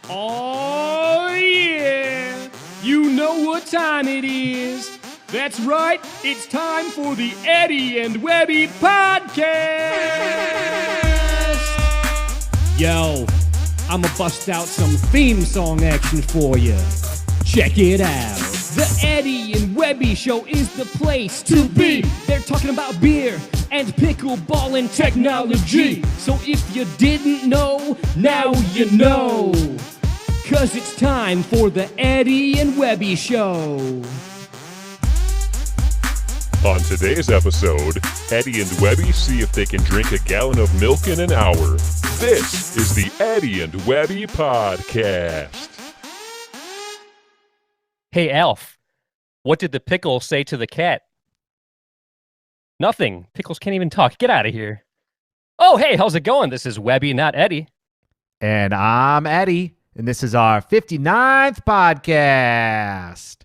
Oh, yeah! You know what time it is. That's right, it's time for the Eddie and Webby podcast! Yo, I'ma bust out some theme song action for you. Check it out. The Eddie and Webby show is the place to be. They're talking about beer and pickleball and technology. So if you didn't know, now you know. 'Cause it's time for the Eddie and Webby show. On today's episode, Eddie and Webby see if they can drink a gallon of milk in an hour. This is the Eddie and Webby podcast. Hey, Alf, what did the pickle say to the cat? Nothing. Pickles can't even talk. Get out of here. Oh, hey, how's it going? This is Webby, not Eddie. And I'm Eddie, and this is our 59th podcast.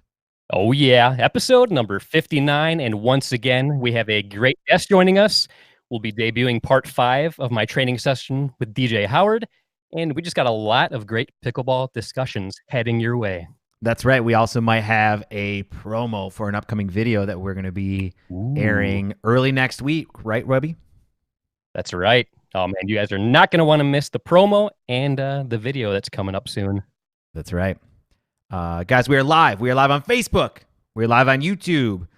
Oh, yeah, episode number 59, and once again, we have a great guest joining us. We'll be debuting part 5 of my training session with DJ Howard, and we just got a lot of great pickleball discussions heading your way. That's right. We also might have a promo for an upcoming video that we're going to be airing early next week, right, Webby? That's right. Oh, man, you guys are not going to want to miss the promo and the video that's coming up soon. That's right. Guys, we are live. We are live on Facebook. We are live on YouTube.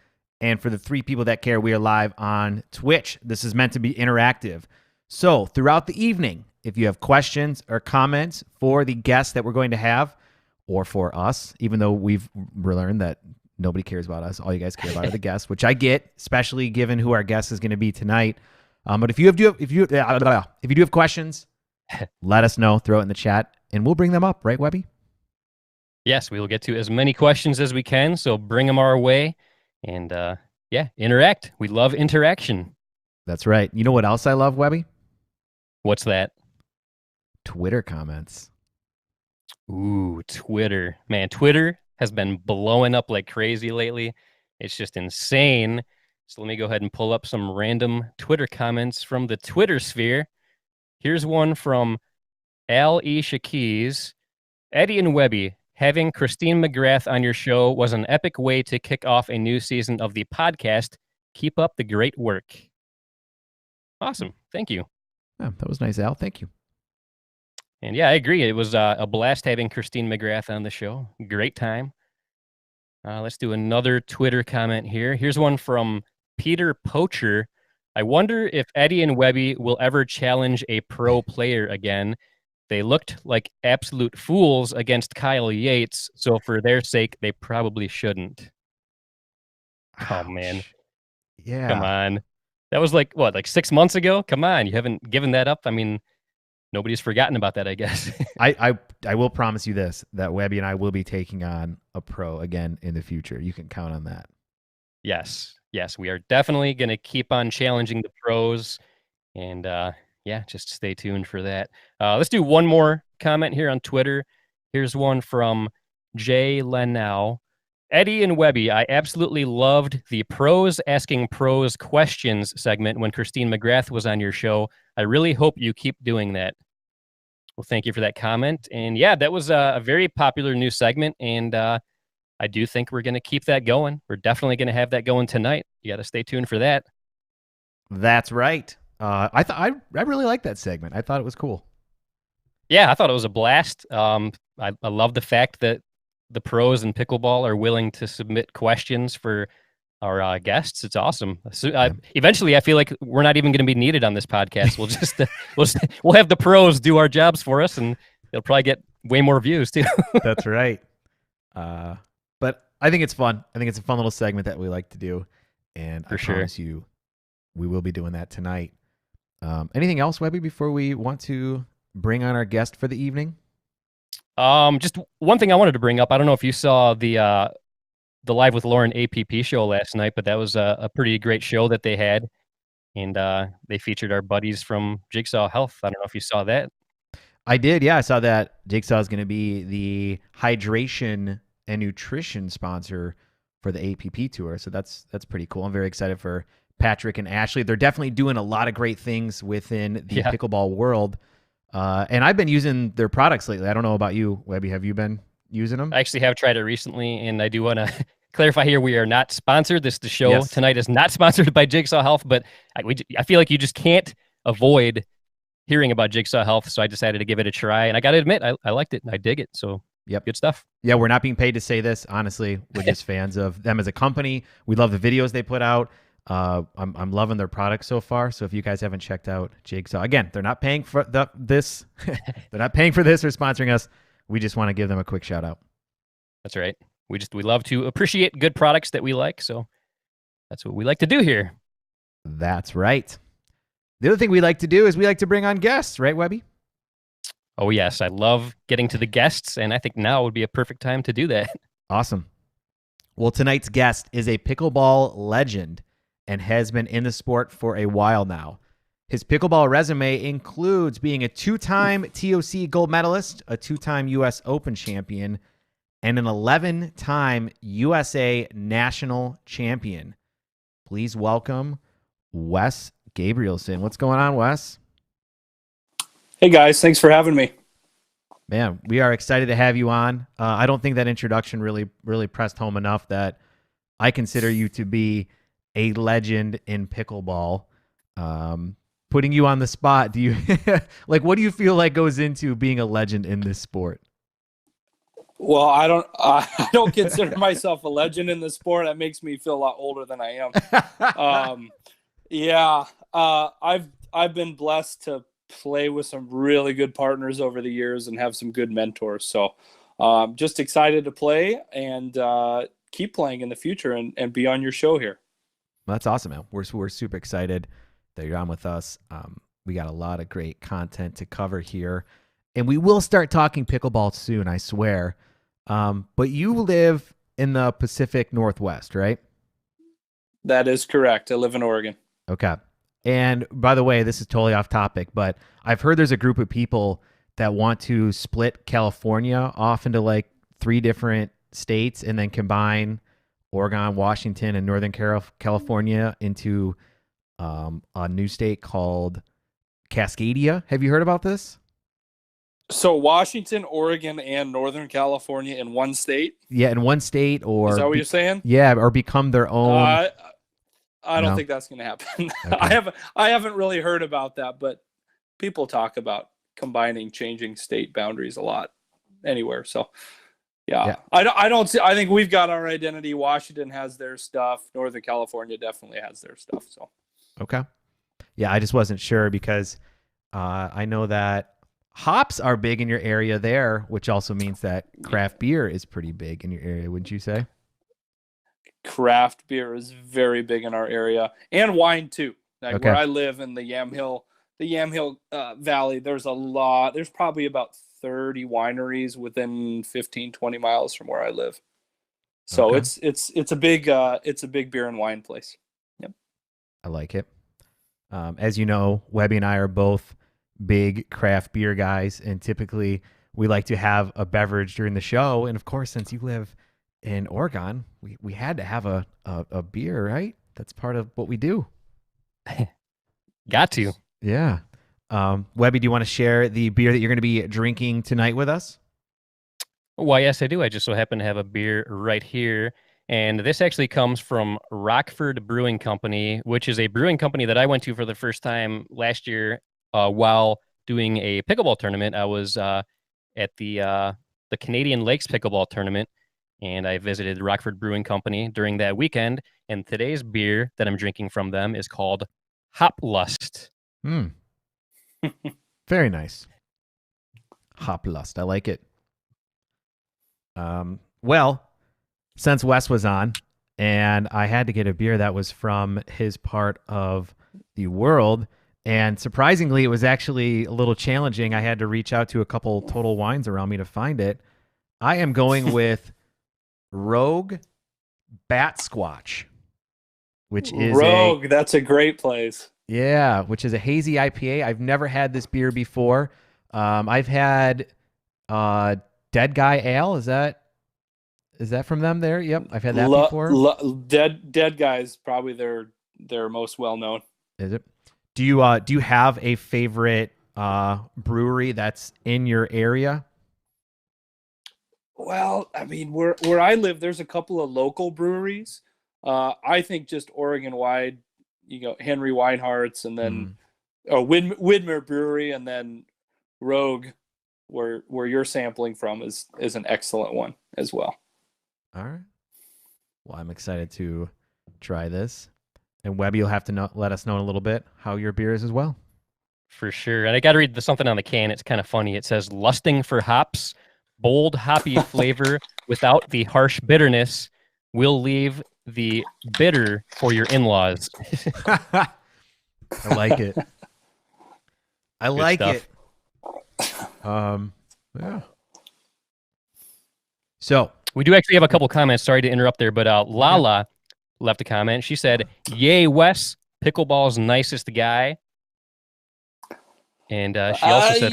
And for the 3 people that care, we are live on Twitch. This is meant to be interactive. So throughout the evening, if you have questions or comments for the guests that we're going to have, or for us, even though we've learned that nobody cares about us, all you guys care about are the guests, which I get, especially given who our guest is going to be tonight. But if you do have questions, let us know. Throw it in the chat, and we'll bring them up. Right, Webby? Yes, we will get to as many questions as we can, so bring them our way, and interact. We love interaction. That's right. You know what else I love, Webby? What's that? Twitter comments. Ooh, Twitter. Man, Twitter has been blowing up like crazy lately. It's just insane. So let me go ahead and pull up some random Twitter comments from the Twitter sphere. Here's one from Al E. Shakiz. Eddie and Webby, having Christine McGrath on your show was an epic way to kick off a new season of the podcast. Keep up the great work. Awesome. Thank you. Oh, that was nice, Al. Thank you. And yeah, I agree. It was a blast having Christine McGrath on the show. Great time. Let's do another Twitter comment here. Here's one from Peter Poacher. I wonder if Eddie and Webby will ever challenge a pro player again. They looked like absolute fools against Kyle Yates, so for their sake, they probably shouldn't. Oh, man. Yeah. Come on. That was like 6 months ago? Come on. You haven't given that up? I mean, nobody's forgotten about that, I guess. I will promise you this, that Webby and I will be taking on a pro again in the future. You can count on that. Yes, we are definitely going to keep on challenging the pros, and just stay tuned for that. Let's do one more comment here on Twitter. Here's one from Jay Lennow. Eddie and Webby, I absolutely loved the pros asking pros questions segment when Christine McGrath was on your show. I really hope you keep doing that. Well, thank you for that comment. And yeah, that was a very popular new segment, and I do think we're going to keep that going. We're definitely going to have that going tonight. You got to stay tuned for that. That's right. I really like that segment. I thought it was cool. Yeah, I thought it was a blast. I love the fact that the pros in pickleball are willing to submit questions for our guests. It's awesome. So, eventually, I feel like we're not even going to be needed on this podcast. We'll just we'll have the pros do our jobs for us, and they'll probably get way more views too. That's right. But I think it's fun. I think it's a fun little segment that we like to do, and I promise you, we will be doing that tonight. Anything else, Webby, before we want to bring on our guest for the evening? Just one thing I wanted to bring up. I don't know if you saw the Live with Lauren APP show last night, but that was a pretty great show that they had, and they featured our buddies from Jigsaw Health. I don't know if you saw that. I did, yeah. I saw that Jigsaw is going to be the hydration and nutrition sponsor for the APP tour, so that's pretty cool. I'm very excited for Patrick and Ashley. They're definitely doing a lot of great things within the pickleball world. And I've been using their products lately. I don't know about you, Webby. Have you been using them? I actually have tried it recently, and I do want to clarify here, we are not sponsored. The show tonight is not sponsored by Jigsaw Health, but I feel like you just can't avoid hearing about Jigsaw Health, so I decided to give it a try, and I got to admit, I liked it, and I dig it, so good stuff. Yeah, we're not being paid to say this. Honestly, we're just fans of them as a company. We love the videos they put out. I'm loving their products so far. So if you guys haven't checked out Jigsaw, again, they're not paying for this. They're not paying for this or sponsoring us. We just want to give them a quick shout out. That's right. We love to appreciate good products that we like. So that's what we like to do here. That's right. The other thing we like to do is we like to bring on guests, right, Webby? Oh, yes. I love getting to the guests, and I think now would be a perfect time to do that. Awesome. Well, tonight's guest is a pickleball legend and has been in the sport for a while now. His pickleball resume includes being a 2-time TOC gold medalist, a 2-time U.S. Open champion, and an 11-time USA national champion. Please welcome Wes Gabrielsen. What's going on, Wes? Hey guys, thanks for having me. Man, we are excited to have you on. I don't think that introduction really pressed home enough that I consider you to be a legend in pickleball. Putting you on the spot, do you what do you feel like goes into being a legend in this sport? Well, I don't consider myself a legend in the sport. That makes me feel a lot older than I am. I've been blessed to play with some really good partners over the years and have some good mentors. So just excited to play and keep playing in the future and be on your show here. Well, that's awesome, man. We're super excited that you're on with us. We got a lot of great content to cover here, and we will start talking pickleball soon, I swear. But you live in the Pacific Northwest, right? That is correct. I live in Oregon. Okay. And by the way, this is totally off topic, but I've heard there's a group of people that want to split California off into like 3 different states and then combine Oregon, Washington, and Northern California into a new state called Cascadia. Have you heard about this? So Washington, Oregon, and Northern California in one state? Yeah, in one state, or is that what you're saying? Yeah, or become their own. I don't think that's going to happen. Okay. I haven't really heard about that, but people talk about changing state boundaries a lot anywhere. So yeah. I don't see. I think we've got our identity. Washington has their stuff. Northern California definitely has their stuff. So okay, yeah, I just wasn't sure because I know that hops are big in your area there, which also means that craft beer is pretty big in your area. Wouldn't you say? Craft beer is very big in our area, and wine too. Like where I live in the Yamhill Valley, there's probably about 30 wineries within 15-20 miles from where I live. So it's a big beer and wine place. Yep. I like it. As you know, Webby and I are both big craft beer guys, and typically we like to have a beverage during the show. And of course, since you live in Oregon, we had to have a beer, right? That's part of what we do. Got to. Yeah. Webby, do you want to share the beer that you're going to be drinking tonight with us? Why, yes, I do. I just so happen to have a beer right here. And this actually comes from Rockford Brewing Company, which is a brewing company that I went to for the first time last year while doing a pickleball tournament. I was at the Canadian Lakes Pickleball Tournament, and I visited Rockford Brewing Company during that weekend. And today's beer that I'm drinking from them is called Hop Lust. Very nice. Hop Lust. I like it. Well, since Wes was on and I had to get a beer that was from his part of the world, and surprisingly, it was actually a little challenging. I had to reach out to a couple Total Wines around me to find it. I am going with Rogue Bat Squatch, which is Rogue. That's a great place. Yeah, which is a hazy IPA. I've never had this beer before. I've had Dead Guy Ale. Is that from them there? Yep, I've had that before. Dead Guy is probably their most well known. Is it? Do you have a favorite brewery that's in your area? Well, I mean, where I live, there's a couple of local breweries. I think just Oregon wide, Henry Weinhardt's, and then Widmer Brewery, and then Rogue, where you're sampling from, is an excellent one as well. All right. Well, I'm excited to try this. And Webby, you'll have to let us know in a little bit how your beer is as well. For sure. And I got to read something on the can. It's kind of funny. It says, lusting for hops, bold hoppy flavor without the harsh bitterness will leave the bitter for your in-laws. I like it. I like it. Yeah. So we do actually have a couple comments. Sorry to interrupt there, but Lala left a comment. She said, "Yay, Wes, pickleball's nicest guy." And she also said,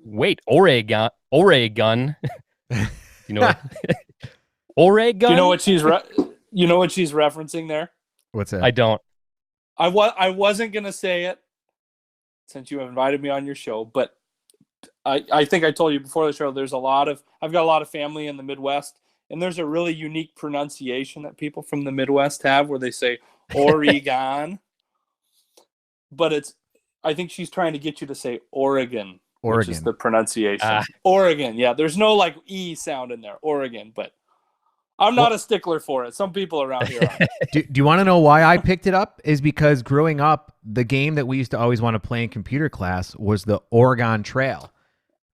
"Wait, Oregon." You know what? Oregon? You know what she's referencing there? What's that? I don't. I wasn't gonna say it since you invited me on your show, but I think I told you before the show. I've got a lot of family in the Midwest, and there's a really unique pronunciation that people from the Midwest have, where they say Oregon, but I think she's trying to get you to say Oregon, which is the pronunciation. Oregon, yeah. There's no like E sound in there, Oregon, but I'm not a stickler for it. Some people around here are. Do you want to know why I picked it up? Is because growing up, the game that we used to always want to play in computer class was the Oregon Trail,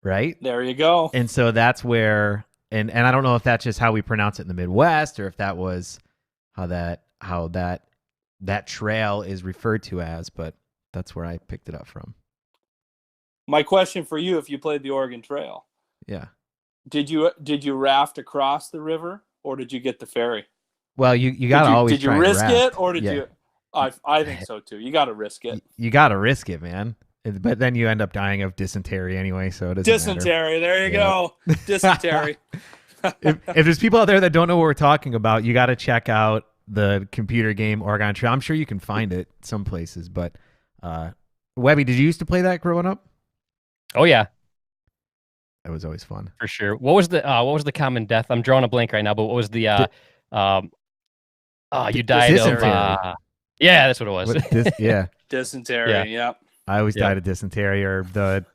right? There you go. And so that's where, and I don't know if that's just how we pronounce it in the Midwest, or if that was how that trail is referred to as, but that's where I picked it up from. My question for you, if you played the Oregon Trail, yeah, did you raft across the river, or did you get the ferry? Well, you got to always did you try risk and raft. it, or did you? I think so too. You got to risk it. You got to risk it, man. But then you end up dying of dysentery anyway, so it doesn't Dysentery. matter. There you go. Dysentery. if there's people out there that don't know what we're talking about, you got to check out the computer game Oregon Trail. I'm sure you can find it some places, but Webby, did you used to play that growing up? Oh yeah, it was always fun for sure. What was the common death? I'm drawing a blank right now, but what was the you died dysentery. of yeah, that's what it was. Yeah, dysentery. Yeah. I always died of dysentery, or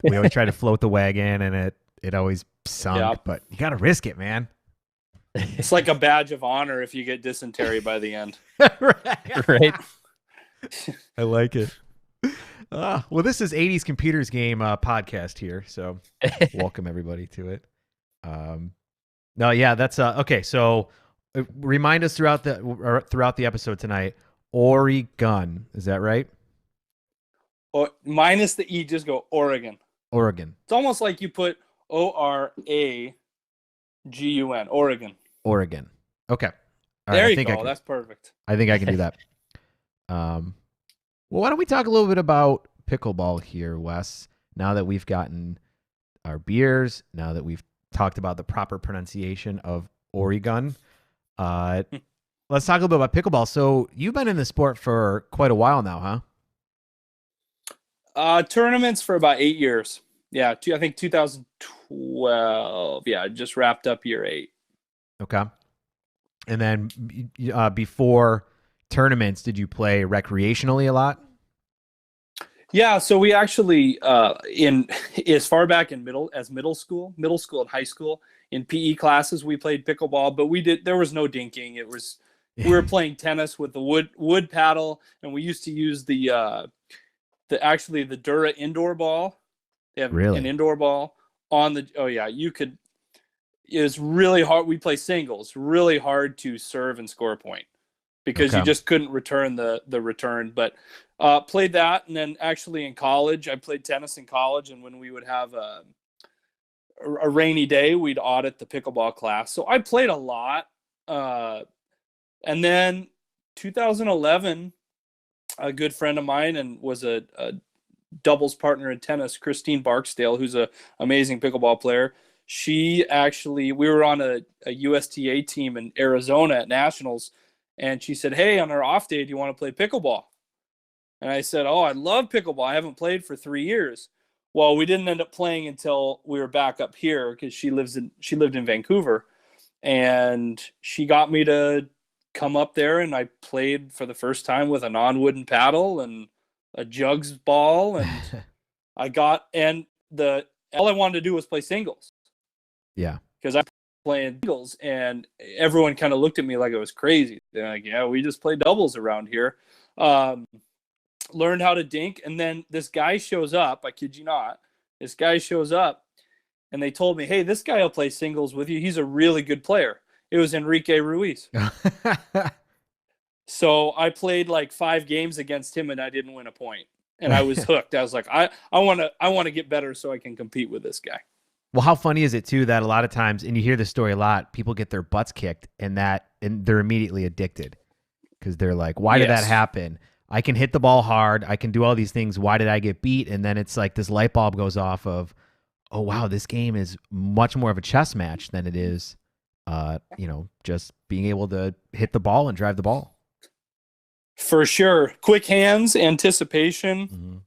we always tried to float the wagon, and it always sunk. Yep. But you got to risk it, man. It's like a badge of honor if you get dysentery by the end. Right. I like it. Well, this is 80s Computers Game podcast here, so welcome everybody to it. No, yeah, that's okay. So remind us throughout the episode tonight. Oregon, is that right? Or minus the E, just go Oregon. Oregon. It's almost like you put Oragun. Oregon. Oregon. Okay. All there right, you go. That's perfect. I think I can do that. Well, why don't we talk a little bit about pickleball here, Wes? Now that we've gotten our beers, now that we've talked about the proper pronunciation of Oregon, let's talk a little bit about pickleball. So you've been in the sport for quite a while now, huh? Tournaments for about 8 years. Yeah, I think 2012. Yeah, just wrapped up year 8. Okay. And then before tournaments, did you play recreationally a lot? Yeah, so we actually in as far back in middle school and high school, in PE classes we played pickleball, but there was no dinking. We were playing tennis with the wood paddle, and we used to use the Dura indoor ball. They have an indoor ball on the it was really hard. We play singles, really hard to serve and score a point because you just couldn't return the return. But played that, and then actually in college, I played tennis in college, and when we would have a rainy day, we'd audit the pickleball class. So I played a lot. And then 2011, a good friend of mine and was a doubles partner in tennis, Christine Barksdale, who's an amazing pickleball player. We were on a USTA team in Arizona at Nationals, and she said, "Hey, on our off day, do you want to play pickleball?" And I said, "Oh, I love pickleball. I haven't played for 3 years." Well, we didn't end up playing until we were back up here because she lived in Vancouver, and she got me to come up there, and I played for the first time with a non-wooden paddle and a jugs ball, and all I wanted to do was play singles. Yeah. Because I playing singles, and everyone kind of looked at me like I was crazy. They're like, yeah, we just play doubles around here. Learned how to dink, and then this guy shows up. I kid you not. This guy shows up, and they told me, hey, this guy will play singles with you. He's a really good player. It was Enrique Ruiz. So I played like 5 games against him, and I didn't win a point. And I was hooked. I was like, I want to get better so I can compete with this guy. Well, how funny is it too that a lot of times, and you hear this story a lot, people get their butts kicked and they're immediately addicted because they're like, why did that happen? I can hit the ball hard. I can do all these things. Why did I get beat? And then it's like this light bulb goes off of, oh, wow, this game is much more of a chess match than it is, just being able to hit the ball and drive the ball. For sure. Quick hands, anticipation,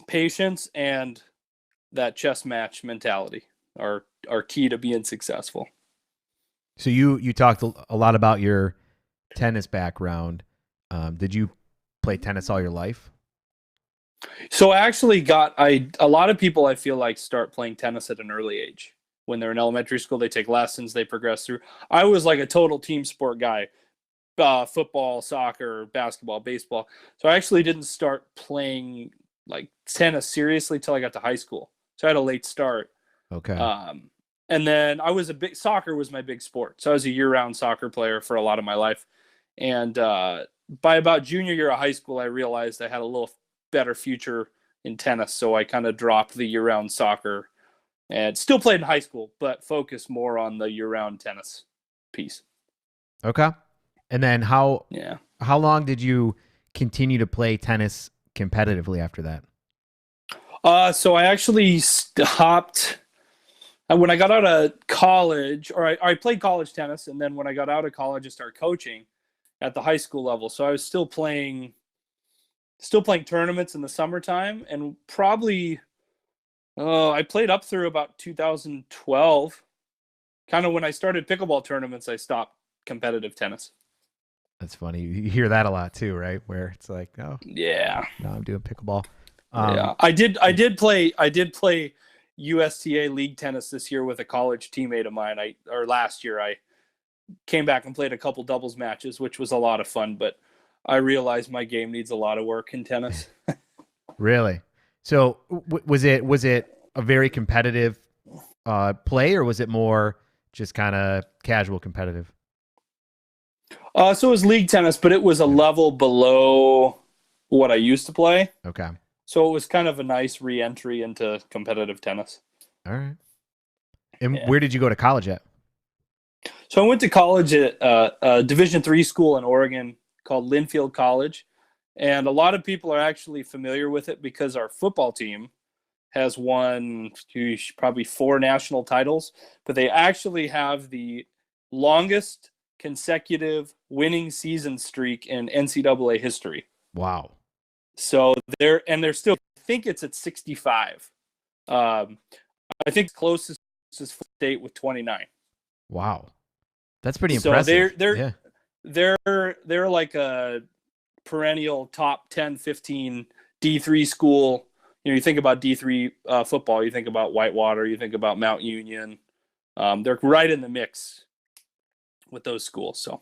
patience, and that chess match mentality are key to being successful. So you talked a lot about your tennis background. Did you play tennis all your life? So I actually a lot of people I feel like start playing tennis at an early age. When they're in elementary school, they take lessons, they progress through. I was like a total team sport guy. Football, soccer, basketball, baseball. So I actually didn't start playing like tennis seriously till I got to high school. So I had a late start. Okay. And then soccer was my big sport. So I was a year-round soccer player for a lot of my life. And by about junior year of high school, I realized I had a little better future in tennis. So I kind of dropped the year-round soccer and still played in high school, but focused more on the year-round tennis piece. Okay. And then how long did you continue to play tennis competitively after that? So I actually stopped when I got out of college, or I played college tennis. And then when I got out of college, I started coaching at the high school level. So I was still playing tournaments in the summertime, and probably, I played up through about 2012. Kind of when I started pickleball tournaments, I stopped competitive tennis. That's funny. You hear that a lot too, right? Where it's like, oh, yeah, no, I'm doing pickleball. Yeah, I did play USTA league tennis this year with a college teammate of mine. Last year I came back and played a couple doubles matches, which was a lot of fun. But I realized my game needs a lot of work in tennis. Really? So was it a very competitive play, or was it more just kind of casual competitive? So it was league tennis, but it was a level below what I used to play. Okay. So it was kind of a nice re-entry into competitive tennis. All right. And where did you go to college at? So I went to college at a Division III school in Oregon called Linfield College. And a lot of people are actually familiar with it because our football team has won probably 4 national titles. But they actually have the longest consecutive winning season streak in NCAA history. Wow. So they're still, I think it's at 65. I think closest is state with 29. Wow. That's pretty impressive. So they're like a perennial top 10, 15 D3 school. You think about D3 football, you think about Whitewater, you think about Mount Union. They're right in the mix with those schools. So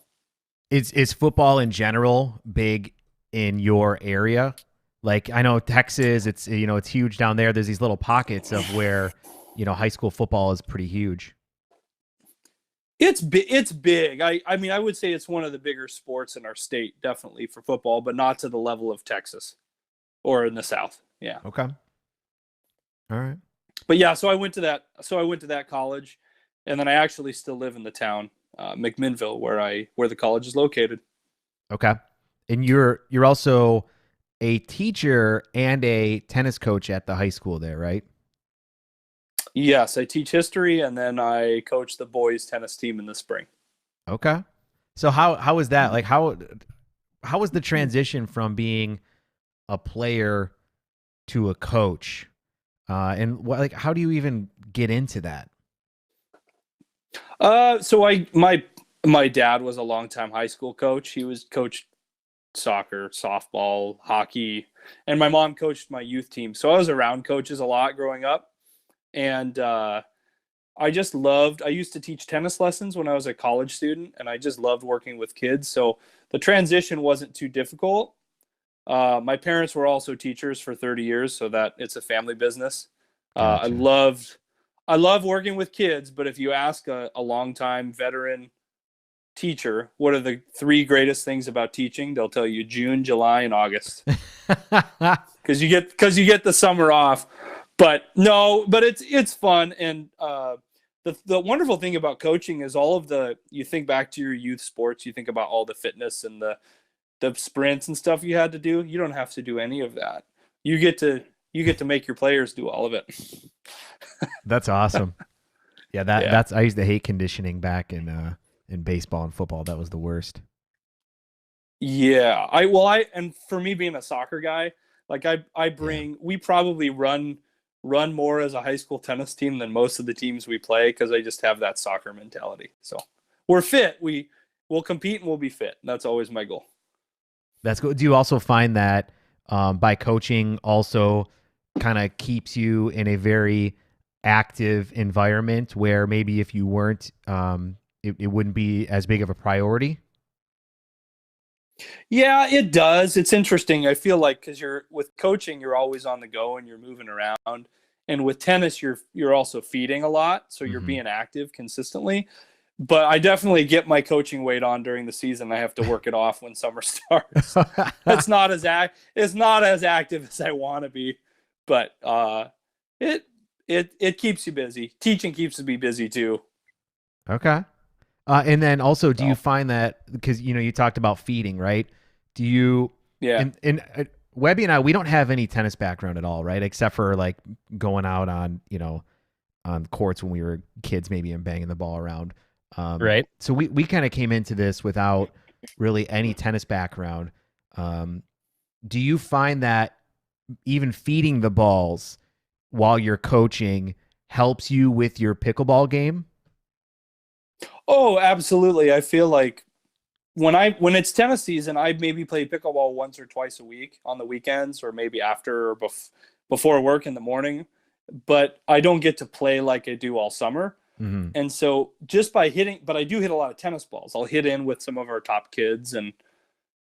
is football in general big in your area? Like, I know Texas, it's huge down there. There's these little pockets of where, high school football is pretty huge. It's big. I mean, I would say it's one of the bigger sports in our state, definitely for football, but not to the level of Texas or in the South. Yeah. Okay. All right. But yeah, so I went to that college, and then I actually still live in the town, McMinnville, where the college is located. Okay. And you're also a teacher and a tennis coach at the high school there, right? Yes, I teach history, and then I coach the boys tennis team in the spring. Okay. So how is that? Like, how was the transition from being a player to a coach? And what, like, how do you even get into that? So my dad was a longtime high school coach. He was coached soccer, softball, hockey, and my mom coached my youth team. So I was around coaches a lot growing up. And I used to teach tennis lessons when I was a college student, and I just loved working with kids. So the transition wasn't too difficult. My parents were also teachers for 30 years, so that it's a family business. Gotcha. I love working with kids, but if you ask a longtime veteran teacher, what are the 3 greatest things about teaching? They'll tell you June, July, and August. Because you get the summer off. But it's fun. And the wonderful thing about coaching is you think back to your youth sports, you think about all the fitness and the sprints and stuff you had to do. You don't have to do any of that. You get to make your players do all of it. That's awesome. Yeah, that's I used to hate conditioning back in baseball and football. That was the worst. Yeah, and for me being a soccer guy, like we probably run more as a high school tennis team than most of the teams we play, because I just have that soccer mentality. So we're fit. We'll compete and we'll be fit. That's always my goal. That's good. Do you also find that by coaching also kind of keeps you in a very active environment where maybe if you weren't, it wouldn't be as big of a priority? Yeah, it does. It's interesting. I feel like because with coaching, you're always on the go and you're moving around. And with tennis, you're also feeding a lot, so you're being active consistently. But I definitely get my coaching weight on during the season. I have to work it off when summer starts. It's not as active as I want to be, but it keeps you busy. Teaching keeps me busy too. Okay. And then also, do you find that, because you talked about feeding, right? Do you? Yeah. And Webby and I, we don't have any tennis background at all, right? Except for like going out on on courts when we were kids, maybe, and banging the ball around. Right. So we kind of came into this without really any tennis background. Do you find that even feeding the balls while you're coaching helps you with your pickleball game? Oh, absolutely. I feel like when it's tennis season, I maybe play pickleball once or twice a week on the weekends, or maybe after or before work in the morning. But I don't get to play like I do all summer. Mm-hmm. And so just by hitting, but I do hit a lot of tennis balls. I'll hit in with some of our top kids and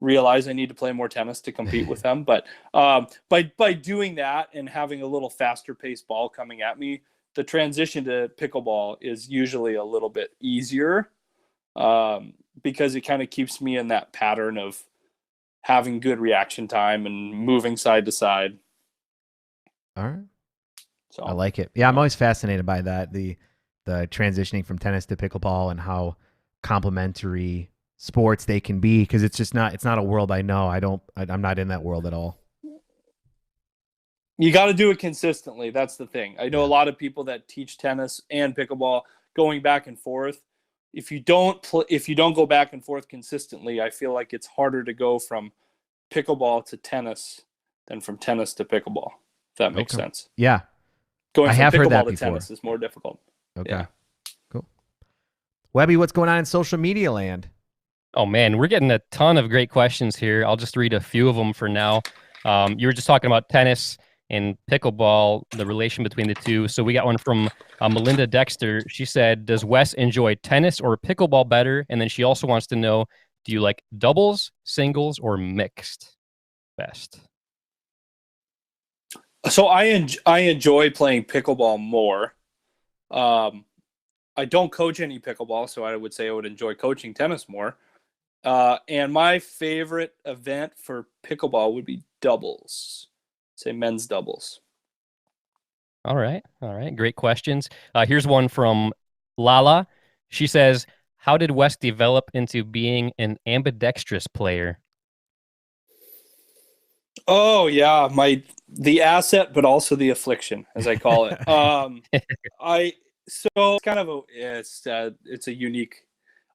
realize I need to play more tennis to compete with them. But by doing that and having a little faster paced ball coming at me, the transition to pickleball is usually a little bit easier, because it kind of keeps me in that pattern of having good reaction time and moving side to side. All right. So I like it. Yeah, I'm always fascinated by that, the transitioning from tennis to pickleball and how complementary sports they can be, because it's not a world I know. I'm not in that world at all. You got to do it consistently. That's the thing. I know a lot of people that teach tennis and pickleball going back and forth. If you don't go back and forth consistently, I feel like it's harder to go from pickleball to tennis than from tennis to pickleball. If that makes sense. Yeah. Going from heard that pickleball to before. tennis is more difficult. Okay. Yeah. Cool. Webby, what's going on in social media land? Oh man, we're getting a ton of great questions here. I'll just read a few of them for now. You were just talking about tennis and pickleball, the relation between the two. So we got one from Melinda Dexter. She said, does Wes enjoy tennis or pickleball better? And then she also wants to know, do you like doubles, singles, or mixed best? So I enjoy playing pickleball more. I don't coach any pickleball, so I would say I would enjoy coaching tennis more. And my favorite event for pickleball would be doubles. Say men's doubles. All right. Great questions. Here's one from Lala. She says, how did Wes develop into being an ambidextrous player? Oh yeah, the asset, but also the affliction, as I call it. It's a unique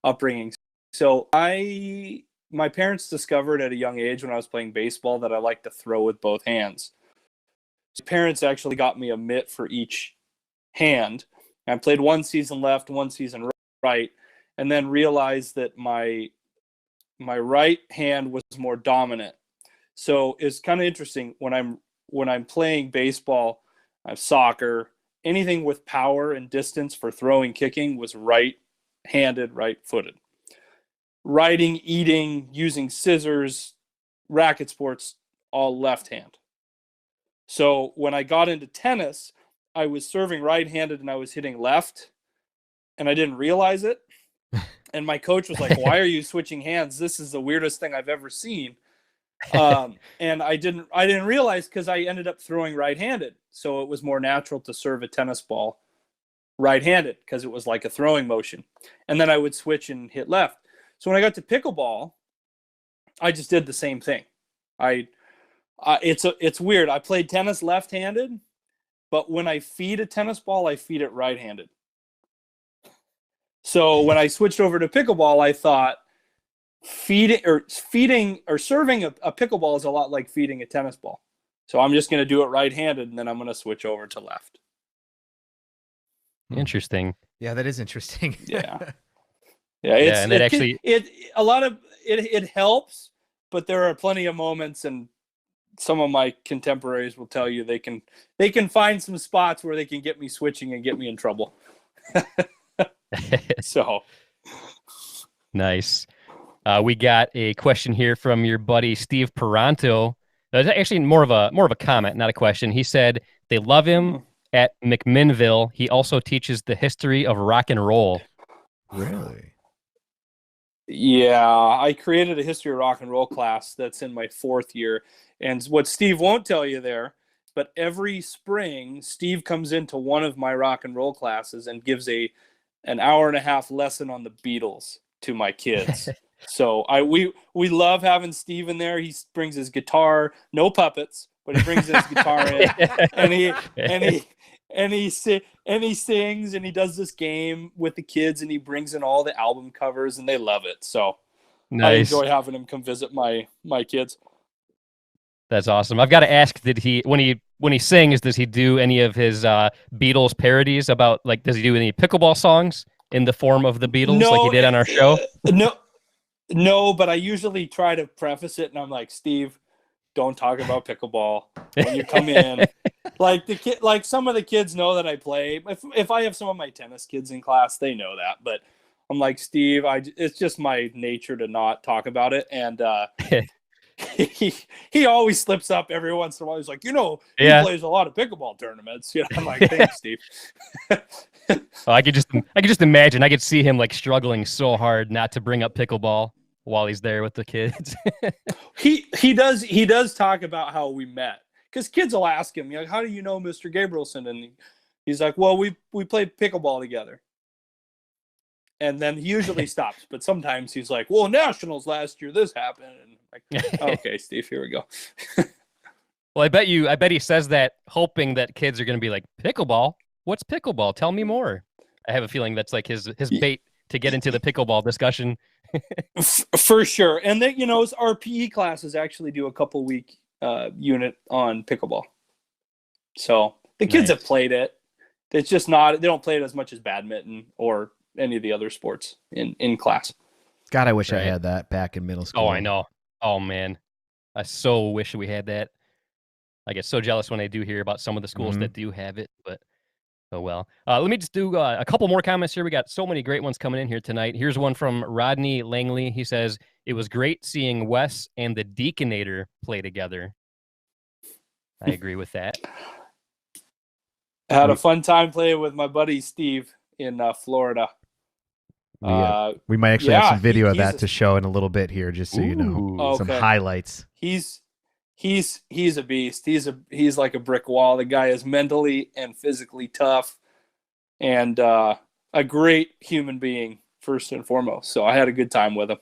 upbringing. So my parents discovered at a young age when I was playing baseball that I like to throw with both hands. So parents actually got me a mitt for each hand. I played one season left, one season right, and then realized that my right hand was more dominant. So it's kind of interesting when I'm playing baseball, soccer, anything with power and distance for throwing, kicking was right-handed, right-footed. Writing, eating, using scissors, racket sports, all left hand. So when I got into tennis, I was serving right-handed and I was hitting left, and I didn't realize it. And my coach was like, "Why are you switching hands? This is the weirdest thing I've ever seen." And I didn't realize, because I ended up throwing right-handed. So it was more natural to serve a tennis ball right-handed because it was like a throwing motion. And then I would switch and hit left. So when I got to pickleball, I just did the same thing. It's weird. I played tennis left-handed, but when I feed a tennis ball, I feed it right-handed. So when I switched over to pickleball, I thought feeding or serving a pickleball is a lot like feeding a tennis ball. So I'm just going to do it right-handed, and then I'm going to switch over to left. Interesting. Yeah, that is interesting. Yeah. And it helps, but there are plenty of moments, and some of my contemporaries will tell you they can find some spots where they can get me switching and get me in trouble. So nice. We got a question here from your buddy Steve Peranto. It's actually more of a comment, not a question. He said they love him at McMinnville. He also teaches the history of rock and roll. Really? Yeah, I created a history of rock and roll class that's in my 4th year. And what Steve won't tell you there, but every spring, Steve comes into one of my rock and roll classes and gives an hour and a half lesson on the Beatles to my kids. So we love having Steve in there. He brings his guitar, no puppets, but he brings his guitar in, and he sings, and he does this game with the kids, and he brings in all the album covers, and they love it. So nice. I enjoy having him come visit my kids. That's awesome. I've got to ask, did he, when he sings, does he do any of his Beatles parodies about, like, does he do any pickleball songs in the form of the Beatles like he did on our show? No, but I usually try to preface it, and I'm like, Steve, don't talk about pickleball when you come in. Like some of the kids know that I play. If I have some of my tennis kids in class, they know that. But I'm like, Steve, it's just my nature to not talk about it. And he always slips up every once in a while. He's like, he plays a lot of pickleball tournaments. I'm like, thanks, Steve. Well, I could just imagine. I could see him like struggling so hard not to bring up pickleball while he's there with the kids. He does talk about how we met, because kids will ask him, like, how do you know Mr. Gabrielsen? And he's like, well, we played pickleball together. And then he usually stops, but sometimes he's like, well, nationals last year, this happened. And I'm like, okay, Steve, here we go. Well, I bet he says that hoping that kids are going to be like, pickleball? What's pickleball? Tell me more. I have a feeling that's like his bait to get into the pickleball discussion. For sure. And then, our PE classes actually do a couple week unit on pickleball. So the kids have played it. It's just they don't play it as much as badminton or any of the other sports in class. God, I wish I had that back in middle school. Oh, I know. Oh, man. I so wish we had that. I get so jealous when I do hear about some of the schools that do have it, but oh well. Let me just do a couple more comments here. We got so many great ones coming in here tonight. Here's one from Rodney Langley. He says, it was great seeing Wes and the Deaconator play together. I agree with that. I had a fun time playing with my buddy Steve in Florida. We might actually have some video of that to show in a little bit here, just so you know. Some highlights. He's a beast. He's like a brick wall. The guy is mentally and physically tough, and a great human being first and foremost. So I had a good time with him.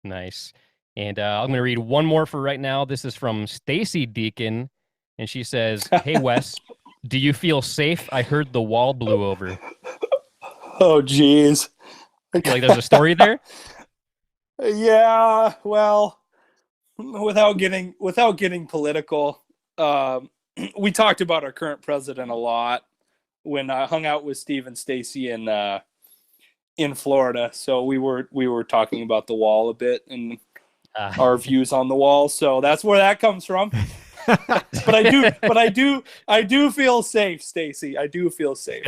Nice. And I'm going to read one more for right now. This is from Stacy Deacon, and she says, "Hey Wes, do you feel safe? I heard the wall blew over." Oh, geez. I feel like there's a story there. Yeah, well, without getting political, we talked about our current president a lot when I hung out with Steve and Stacy in Florida. So we were talking about the wall a bit and our views on the wall. So that's where that comes from. But I do feel safe, Stacy. I do feel safe.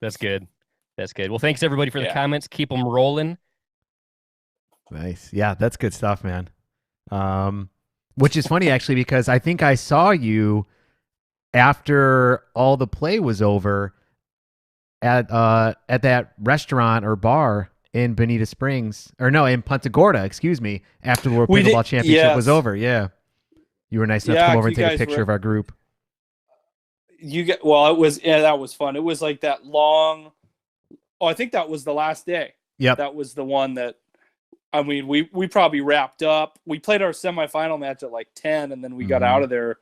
That's good. That's good. Well, thanks everybody for the comments. Keep them rolling. Nice. Yeah, that's good stuff, man. Which is funny actually, because I think I saw you after all the play was over at that restaurant or bar in Bonita Springs, or no, in Punta Gorda, excuse me, after the World Pickleball Championship was over. Yeah. You were nice enough to come over and take a picture of our group. It was, that was fun. It was like that long, I think that was the last day. Yep. That was the one that, I mean, we probably wrapped up. We played our semifinal match at like 10, and then we got out of there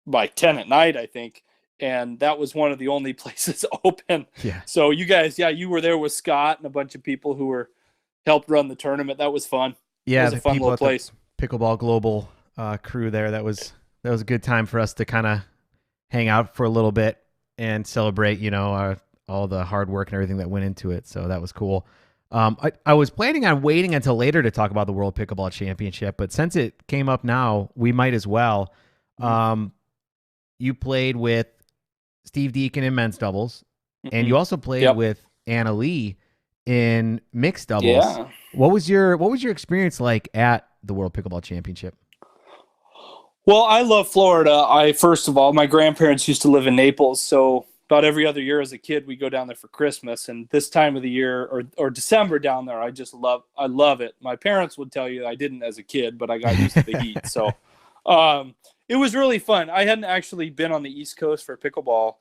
by 10 at night, I think. And that was one of the only places open. Yeah. So you guys, you were there with Scott and a bunch of people who helped run the tournament. That was fun. Yeah, it was a fun little place. Pickleball Global crew there. That was a good time for us to kind of hang out for a little bit and celebrate, all the hard work and everything that went into it. So that was cool. I was planning on waiting until later to talk about the World Pickleball Championship, but since it came up now, we might as well. You played with Steve Deacon in men's doubles, and you also played with Anna Lee in mixed doubles. Yeah. What was your experience like at the World Pickleball Championship? Well, I love Florida. First of all, my grandparents used to live in Naples, so about every other year as a kid, we go down there for Christmas. And this time of the year, or December down there, I love it. My parents would tell you I didn't as a kid, but I got used to the heat. So it was really fun. I hadn't actually been on the East Coast for pickleball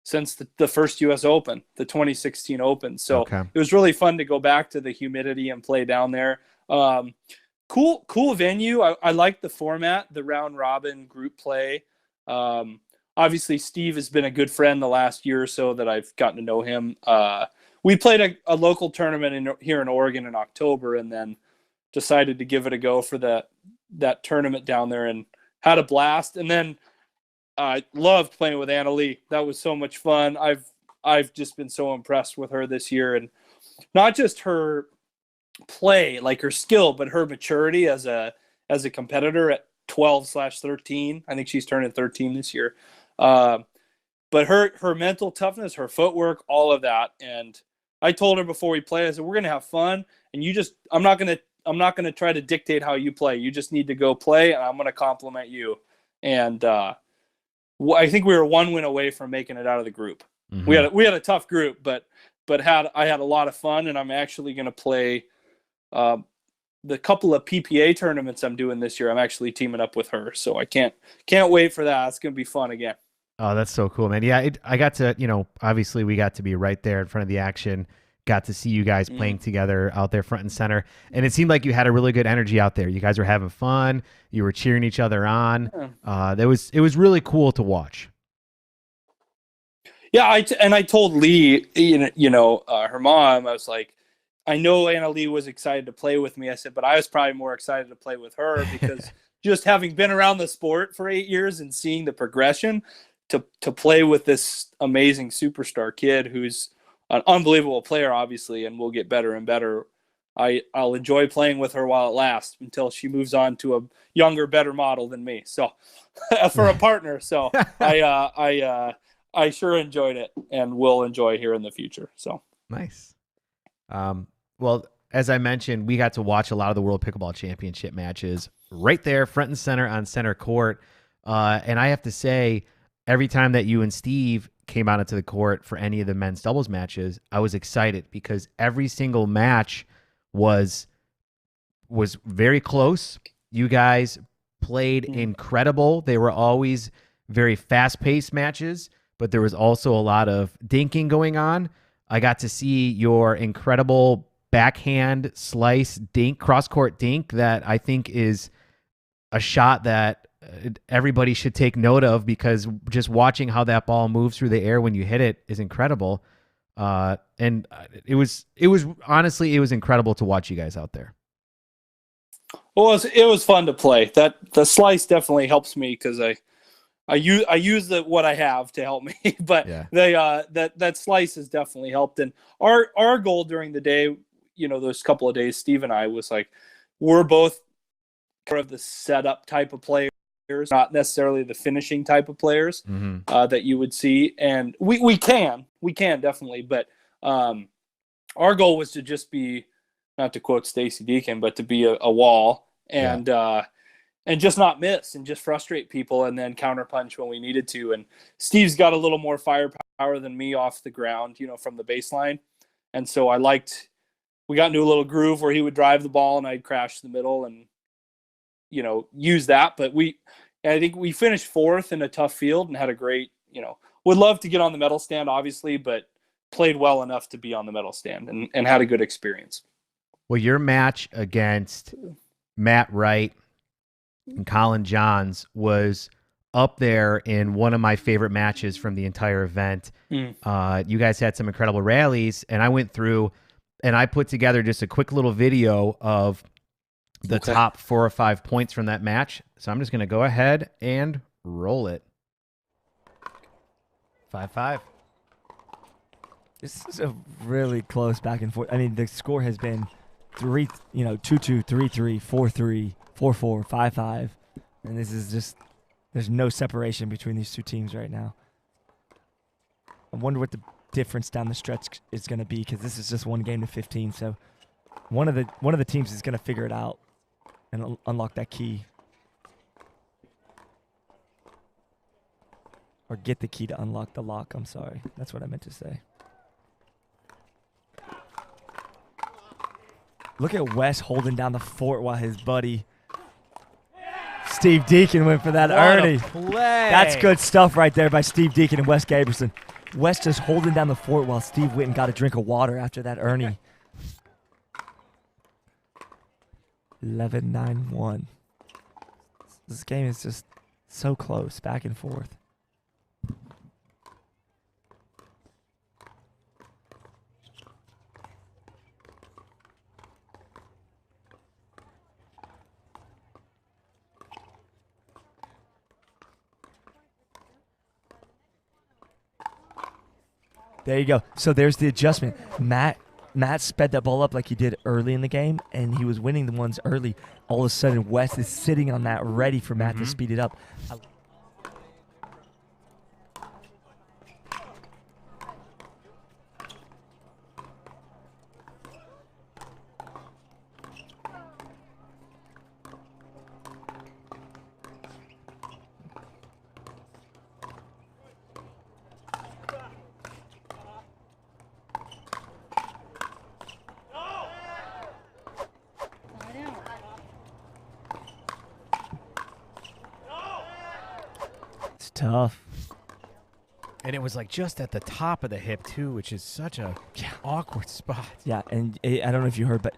since the first U.S. Open, the 2016 Open. So It was really fun to go back to the humidity and play down there. Cool venue. I like the format, the round robin group play. Obviously, Steve has been a good friend the last year or so that I've gotten to know him. We played a local tournament here in Oregon in October, and then decided to give it a go for that tournament down there and had a blast. And then I loved playing with Anna Lee. That was so much fun. I've just been so impressed with her this year, and not just her play, like her skill, but her maturity as a competitor at 12/13. I think she's turning 13 this year. But her mental toughness, her footwork, all of that. And I told her before we play, I said, we're going to have fun. And I'm not going to try to dictate how you play. You just need to go play, and I'm going to compliment you. And, I think we were one win away from making it out of the group. We had a tough group, but I had a lot of fun, and I'm actually going to play, the couple of PPA tournaments I'm doing this year. I'm actually teaming up with her. So I can't wait for that. It's going to be fun again. Oh, that's so cool, man. Yeah. I got to, obviously we got to be right there in front of the action, got to see you guys playing together out there front and center. And it seemed like you had a really good energy out there. You guys were having fun. You were cheering each other on. It was really cool to watch. Yeah. I told Lee, her mom, I was like, I know Anna Lee was excited to play with me. I said, but I was probably more excited to play with her because just having been around the sport for 8 years and seeing the progression to play with this amazing superstar kid who's an unbelievable player, obviously, and will get better and better. I'll enjoy playing with her while it lasts until she moves on to a younger, better model than me. So for a partner. So I sure enjoyed it and will enjoy here in the future. So nice. Well, as I mentioned, we got to watch a lot of the World Pickleball Championship matches right there, front and center on center court. And I have to say, every time that you and Steve came out into the court for any of the men's doubles matches, I was excited because every single match was very close. You guys played incredible. They were always very fast-paced matches, but there was also a lot of dinking going on. I got to see your incredible backhand slice dink, cross-court dink that I think is a shot that everybody should take note of because just watching how that ball moves through the air when you hit it is incredible. And it was honestly, it was incredible to watch you guys out there. Well, it was fun to play. The slice definitely helps me because I use what I have to help me, but Yeah. that slice has definitely helped. And our goal during the day, those couple of days, Steve and I, was like, we're both kind of the setup type of players, not necessarily the finishing type of players that you would see. And we can definitely, but our goal was to just be, not to quote Stacy Deacon, but to be a wall and just not miss and just frustrate people and then counterpunch when we needed to. And Steve's got a little more firepower than me off the ground, from the baseline. And so we got into a little groove where he would drive the ball and I'd crash the middle and, use that. But I think we finished 4th in a tough field and had a great, would love to get on the medal stand, obviously, but played well enough to be on the medal stand and had a good experience. Well, your match against Matt Wright and Colin Johns was up there in one of my favorite matches from the entire event. You guys had some incredible rallies, and I went through and I put together just a quick little video of the top 4 or 5 points from that match. So I'm just going to go ahead and roll it. 5-5. This is a really close back and forth. I mean, the score has been 2-2, 3-3, 4-3, 4-4, 5-5. And this is just, there's no separation between these two teams right now. I wonder what the difference down the stretch is going to be, because this is just one game to 15. So one of the teams is going to figure it out and unlock that key. Or get the key to unlock the lock. I'm sorry. That's what I meant to say. Look at Wes holding down the fort while his buddy Steve Deacon went for that Ernie. That's good stuff right there by Steve Deacon and Wes Gabrielsen. Wes just holding down the fort while Steve went and got a drink of water after that Ernie. 11-9-1. This game is just so close, back and forth. There you go. So there's the adjustment. Matt sped that ball up like he did early in the game, and he was winning the ones early. All of a sudden, Wes is sitting on that, ready for Matt to speed it up. Tough. And it was like just at the top of the hip too, which is such a awkward spot. Yeah, and I don't know if you heard, but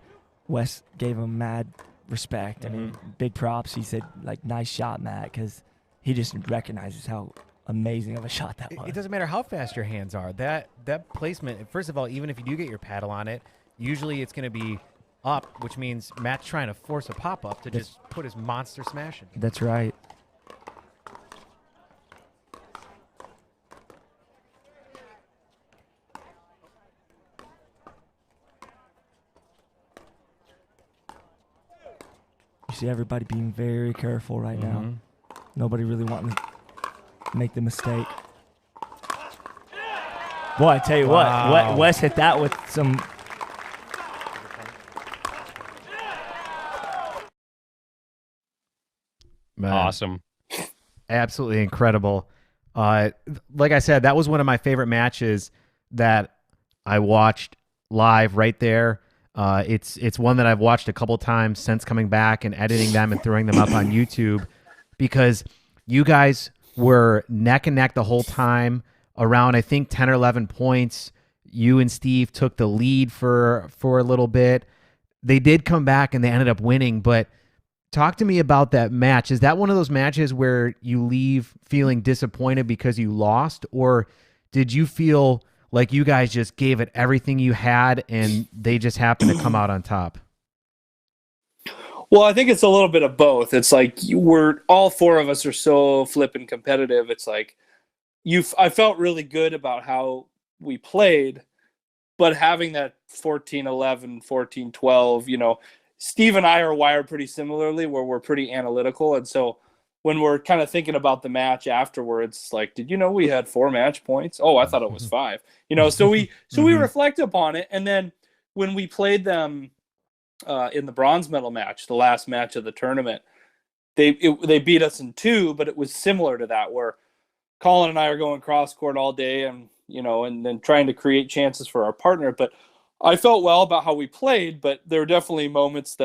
Wes gave him mad respect. I mean, big props. He said, like, nice shot, Matt, because he just recognizes how amazing of a shot that was. It doesn't matter how fast your hands are. That placement, first of all, even if you do get your paddle on it, usually it's going to be up, which means Matt's trying to force a pop-up to just put his monster smash in. That's right. You see everybody being very careful right now. Nobody really wanting to make the mistake. Boy, I tell you what, Wes hit that with some... Man, Awesome. absolutely incredible. Like I said, that was one of my favorite matches that I watched live right there. It's one that I've watched a couple times since coming back and editing them and throwing them up on YouTube, because you guys were neck and neck the whole time around, I think, 10 or 11 points. You and Steve took the lead for a little bit. They did come back and they ended up winning, but talk to me about that match. Is that one of those matches where you leave feeling disappointed because you lost, or did you feel like you guys just gave it everything you had and they just happened to come out on top? Well, I think it's a little bit of both. It's like we're all four of us are so flippin' competitive. It's like I felt really good about how we played, but having that 14-11, 14-12, Steve and I are wired pretty similarly where we're pretty analytical. And so when we're kind of thinking about the match afterwards, like, did you know we had 4 match points? Oh, I thought it was 5. So we reflect upon it. And then when we played them in the bronze medal match, the last match of the tournament, they beat us in 2, but it was similar to that where Colin and I are going cross court all day and then trying to create chances for our partner. But I felt well about how we played, but there were definitely moments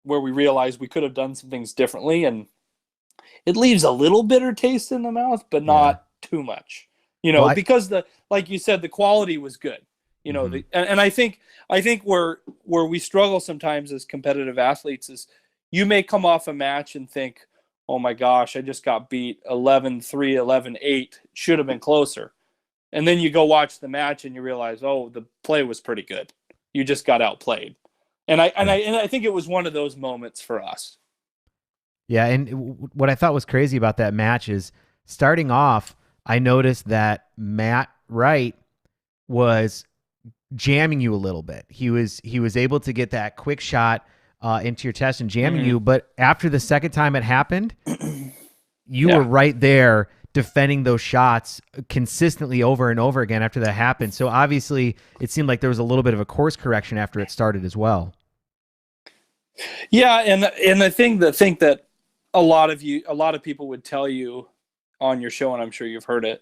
where we realized we could have done some things differently, and it leaves a little bitter taste in the mouth, but not too much, because like you said, the quality was good, and I think where we struggle sometimes as competitive athletes is you may come off a match and think, oh my gosh, I just got beat 11-3, 11-8, should have been closer. And then you go watch the match and you realize, oh, the play was pretty good. You just got outplayed. And I think it was one of those moments for us. Yeah, and what I thought was crazy about that match is starting off, I noticed that Matt Wright was jamming you a little bit. He was able to get that quick shot into your chest and jamming you, but after the second time it happened, you were right there defending those shots consistently over and over again after that happened. So obviously it seemed like there was a little bit of a course correction after it started as well. Yeah, and the thing that a lot of people would tell you on your show, and I'm sure you've heard it,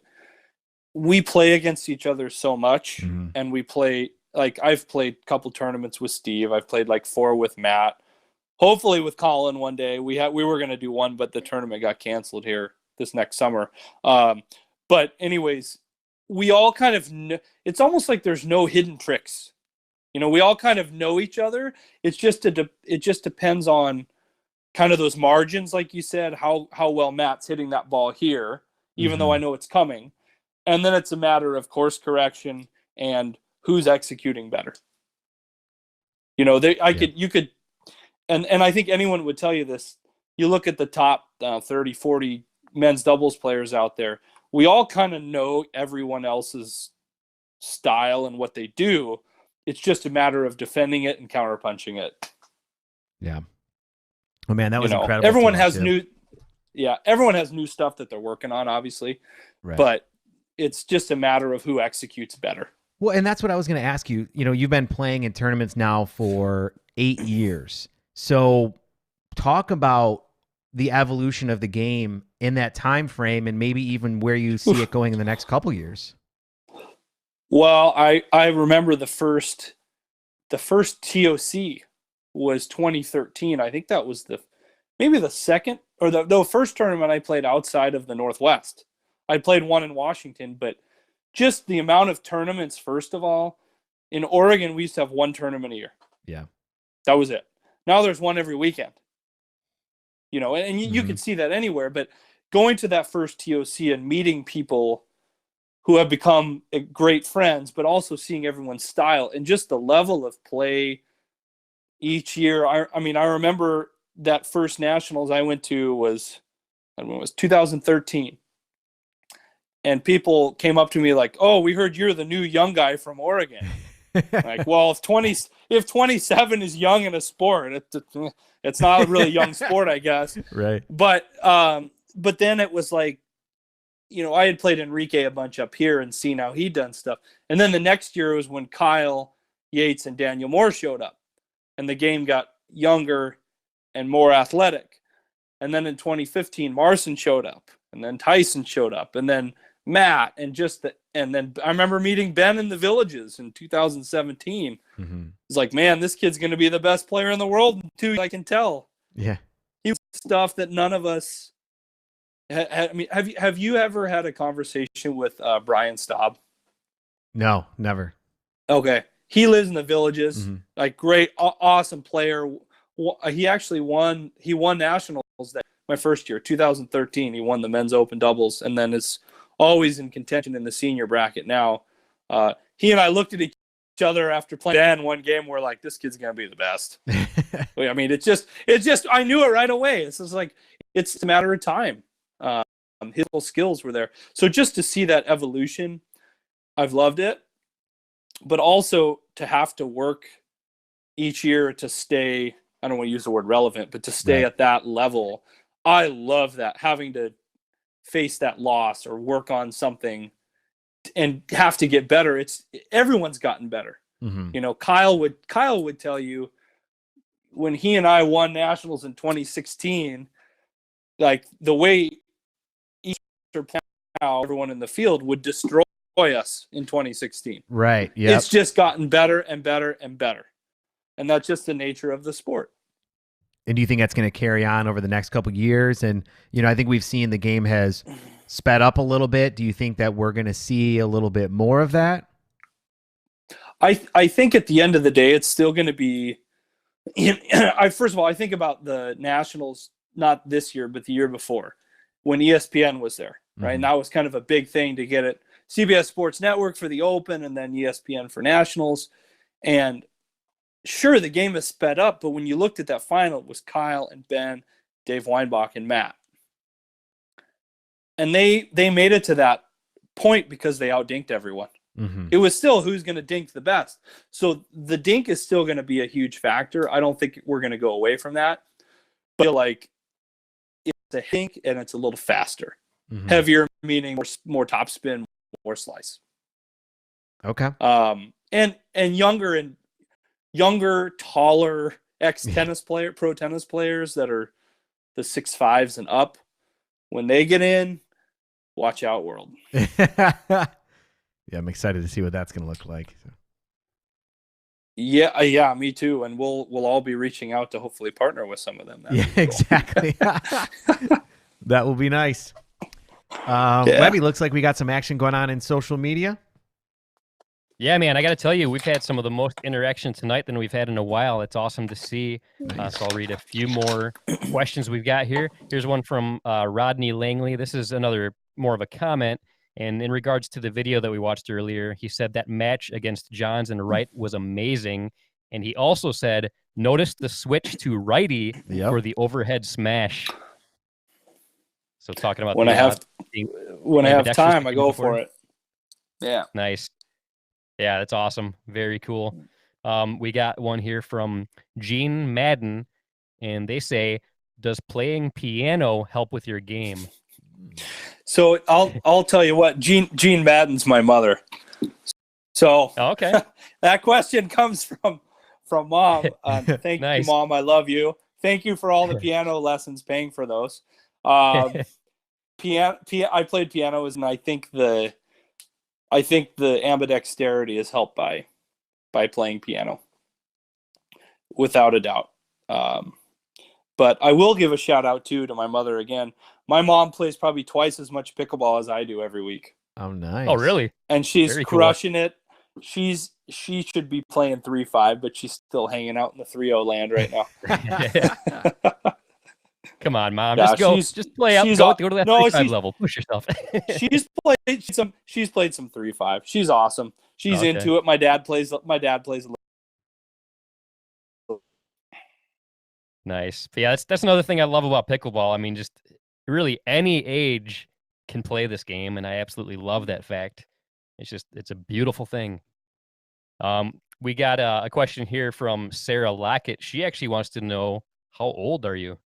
we play against each other so much, and we play, like, I've played a couple tournaments with Steve. I've played like 4 with Matt. Hopefully with Colin one day. We were going to do one, but the tournament got canceled here this next summer. But anyways, we all kind of it's almost like there's no hidden tricks. We all kind of know each other. It just depends on kind of those margins, like you said, how well Matt's hitting that ball here, even though I know it's coming. And then it's a matter of course correction and who's executing better. You could, and I think anyone would tell you this. You look at the top 30, 40 men's doubles players out there. We all kind of know everyone else's style and what they do. It's just a matter of defending it and counterpunching it. Yeah. Oh man, that was incredible. Everyone has everyone has new stuff that they're working on, obviously, but it's just a matter of who executes better. Well, and that's what I was going to ask you. You've been playing in tournaments now for 8 years. So talk about the evolution of the game in that time frame and maybe even where you see it going in the next couple years. Well, I remember the first TOC was 2013. I think that was maybe the second or the first tournament I played outside of the Northwest. I played one in Washington, but just the amount of tournaments, first of all, in Oregon, we used to have one tournament a year. Yeah. That was it. Now there's one every weekend. And you could see that anywhere, but going to that first TOC and meeting people who have become great friends, but also seeing everyone's style and just the level of play each year. I remember that first nationals I went to was 2013. And people came up to me like, "Oh, we heard you're the new young guy from Oregon." Like, well, if 27 is young in a sport, it's not a really young sport, I guess. Right. But then it was like, I had played Enrique a bunch up here and seen how he'd done stuff. And then the next year was when Kyle Yates and Daniel Moore showed up, and the game got younger and more athletic. And then in 2015, Marcin showed up, and then Tyson showed up, and then Matt, and then I remember meeting Ben in the Villages in 2017. It's like, man, this kid's going to be the best player in the world too. I can tell. Yeah. He was stuff that none of us had. Have you ever had a conversation with Brian Staub? No, never. Okay. He lives in the Villages, like great, awesome player. He actually won nationals that my first year, 2013. He won the men's open doubles, and then is always in contention in the senior bracket now. He and I looked at each other after playing Dan one game. We're like, this kid's gonna be the best. I mean, it's just I knew it right away. It's just like it's a matter of time. His skills were there. So just to see that evolution, I've loved it. But also to have to work each year to stay, I don't want to use the word relevant, but to stay at that level. I love that, having to face that loss or work on something and have to get better. Everyone's gotten better. Mm-hmm. You know, Kyle would tell you when he and I won nationals in 2016, like the way everyone in the field would destroy us in 2016. Right. Yeah. It's just gotten better and better and better. And that's just the nature of the sport. And do you think that's going to carry on over the next couple of years? And, you know, I think we've seen the game has sped up a little bit. Do you think that we're going to see a little bit more of that? I think at the end of the day, it's still going to be, first of all, I think about the Nationals, not this year, but the year before when ESPN was there, right? Mm-hmm. And that was kind of a big thing to get it. CBS Sports Network for the Open and then ESPN for Nationals. And sure, the game has sped up, but when you looked at that final, it was Kyle and Ben, Dave Weinbach, and Matt. And they made it to that point because they outdinked everyone. Mm-hmm. It was still who's going to dink the best. So the dink is still going to be a huge factor. I don't think we're going to go away from that. But I feel like it's a dink and it's a little faster. Mm-hmm. Heavier, meaning more top spin, more slice. Okay. And younger, taller pro tennis players that are the 6'5s and up, when they get in, watch out, world. Yeah, I'm excited to see what that's going to look like. Yeah, me too. And we'll all be reaching out to hopefully partner with some of them. Yeah, exactly. That will be nice. Webby, looks like we got some action going on in social media. Yeah, man, I got to tell you, we've had some of the most interaction tonight than we've had in a while. It's awesome to see. Nice. So I'll read a few more questions we've got here. Here's one from Rodney Langley. This is another more of a comment. And in regards to the video that we watched earlier, he said that match against Johns and Wright was amazing. And he also said, notice the switch to righty for the overhead smash. So talking about when I have time, I go for it. Yeah. Nice. Yeah, that's awesome. Very cool. We got one here from Gene Madden, and they say, does playing piano help with your game? So I'll tell you what, Gene Madden's my mother. So okay. That question comes from Mom. Thank you, Mom. I love you. Thank you for all the piano lessons, paying for those. I played piano, and I think the ambidexterity is helped by playing piano, without a doubt. But I will give a shout out to my mother again. My mom plays probably twice as much pickleball as I do every week. Oh, nice. Oh, really? And she's crushing it. She should be playing 3-5, but she's still hanging out in the 3-0 land right now. Come on, Mom. Yeah, just play up. Go to that 3-5 level. Push yourself. she's played some 3-5. She's awesome. She's into it. My dad plays a little. Nice. But yeah, that's another thing I love about pickleball. I mean, just really any age can play this game, and I absolutely love that fact. It's a beautiful thing. We got a question here from Sarah Lockett. She actually wants to know, how old are you?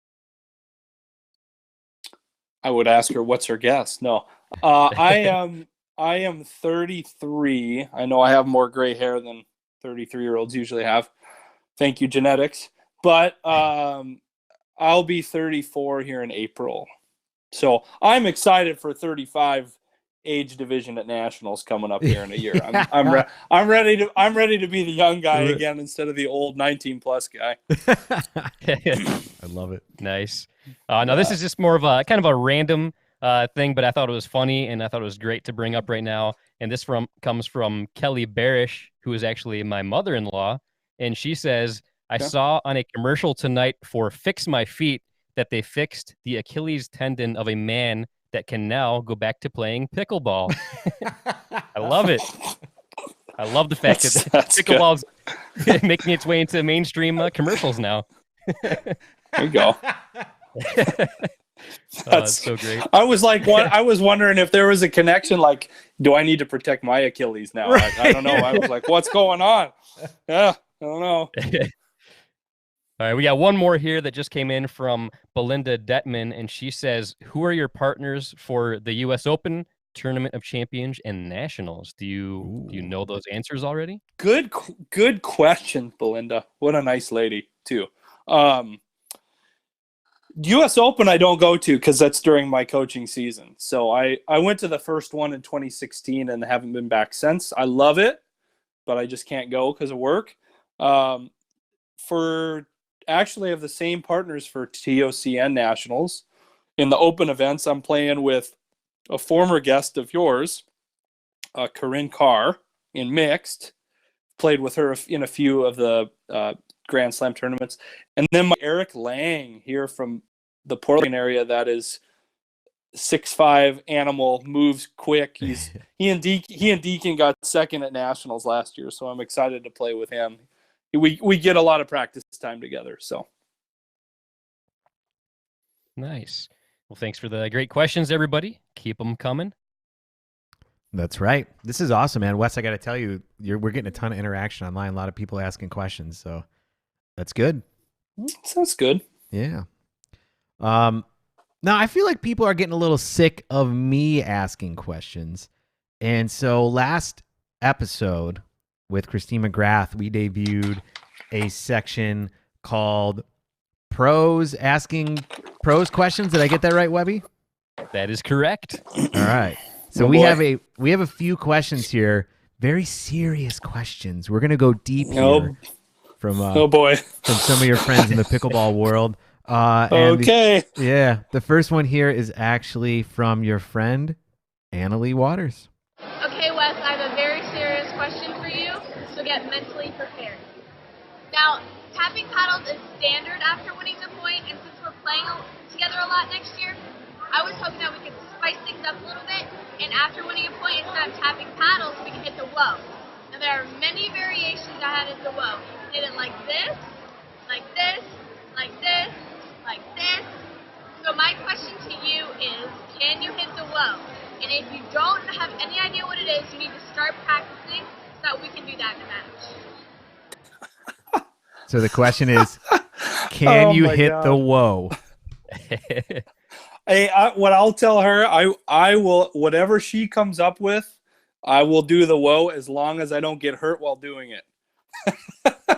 I would ask her what's her guess. No, I am 33. I know I have more gray hair than 33-year-olds usually have. Thank you, genetics. But I'll be 34 here in April. So I'm excited for 35 age division at Nationals coming up here in a year. I'm ready to be the young guy again instead of the old 19+ guy. I love it. Nice. Now this is just more of a kind of a random thing, but I thought it was funny and I thought it was great to bring up right now. And this comes from Kelly Barish, who is actually my mother-in-law, and she says, I saw on a commercial tonight for Fix My Feet that they fixed the Achilles tendon of a man that can now go back to playing pickleball. I love it. I love the fact that pickleball's making its way into mainstream commercials now. There you go. That's so great. I was like, I was wondering if there was a connection. Like, do I need to protect my Achilles now? Right. I don't know. I was like, what's going on? Yeah, I don't know. All right, we got one more here that just came in from Belinda Detman, and she says, "Who are your partners for the U.S. Open, Tournament of Champions, and Nationals?" Do you know those answers already? Good question, Belinda. What a nice lady too. U.S. Open I don't go to because that's during my coaching season. So I went to the first one in 2016 and haven't been back since. I love it, but I just can't go because of work. Actually, I have the same partners for TOCN Nationals. In the open events, I'm playing with a former guest of yours, Corinne Carr, in mixed. Played with her in a few of the Grand Slam tournaments. And then my Eric Lang here from the Portland area that is 6'5" animal, moves quick. He and Deacon got second at Nationals last year, so I'm excited to play with him. We get a lot of practice time together. So nice. Well, thanks for the great questions, everybody. Keep them coming. That's right. This is awesome, man. Wes, I got to tell you, we're getting a ton of interaction online. A lot of people asking questions, so that's good. Sounds good. Yeah. Now I feel like people are getting a little sick of me asking questions, and so last episode with Christine McGrath, we debuted a section called Pros Asking Pros Questions. Did I get that right, Webby? That is correct. All right. So we have a few questions here, very serious questions. We're gonna go deep here from from some of your friends in the pickleball world. Okay. The first one here is actually from your friend Annalie Waters. Okay, Wes, I have a very serious question for you, so get mentally prepared. Now, tapping paddles is standard after winning the point, and since we're playing together a lot next year, I was hoping that we could spice things up a little bit, and after winning a point, instead of tapping paddles, we can hit the whoa. Now, there are many variations I had at the whoa. Hit it like this, like this, like this, like this. So my question to you is, can you hit the whoa? And if you don't have any idea what it is, you need to start practicing so that we can do that in a match. So the question is, can you hit the whoa? Hey, what I'll tell her, I will, whatever she comes up with, I will do the whoa as long as I don't get hurt while doing it.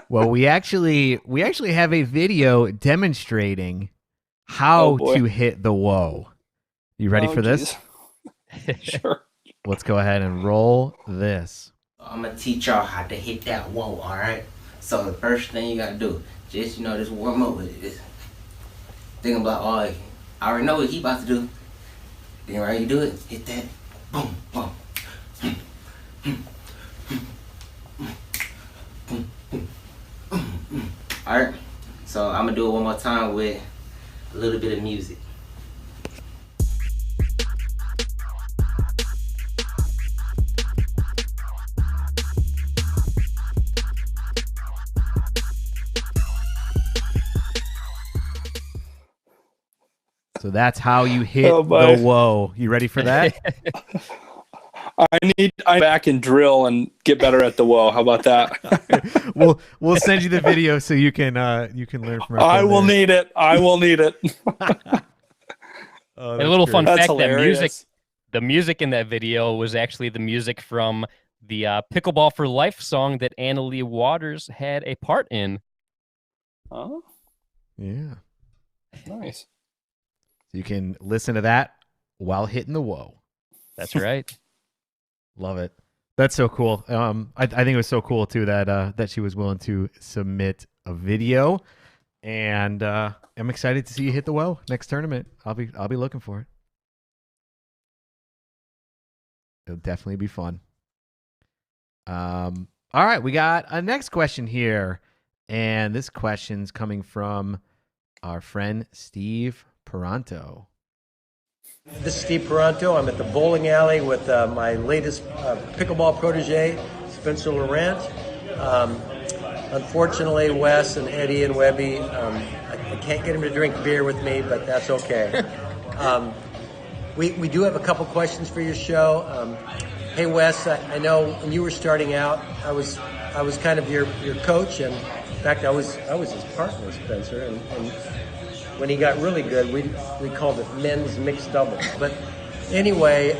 Well, we actually have a video demonstrating how to hit the whoa. You ready for this? Sure. Let's go ahead and roll this. I'm gonna teach y'all how to hit that whoa, all right? So the first thing you gotta do, just just warm up with it. Think about I already know what he about to do. Then right, you do it, hit that, boom, boom. All right, so I'm gonna do it one more time with a little bit of music. So that's how you hit the whoa. You ready for that? I'm back and drill and get better at the whoa. How about that? We'll send you the video so you can learn from. I will need it. I will need it. A little fun fact: hilarious. the music in that video was actually the music from the "Pickleball for Life" song that Annalie Waters had a part in. Oh, yeah, nice. So you can listen to that while hitting the whoa. That's right. Love it. That's so cool. I think it was so cool too that she was willing to submit a video, and I'm excited to see you hit the whoa next tournament. I'll be looking for it. It'll definitely be fun. All right, we got a next question here, and this question's coming from our friend Steve Peranto. This is Steve Peranto. I'm at the bowling alley with my latest pickleball protege, Spencer Laurent. Unfortunately, Wes and Eddie and Webby, I can't get him to drink beer with me, but that's okay. We do have a couple questions for your show. Hey, Wes, I know when you were starting out, I was kind of your coach, and in fact, I was his partner, Spencer, and when he got really good, we called it men's mixed doubles. But anyway,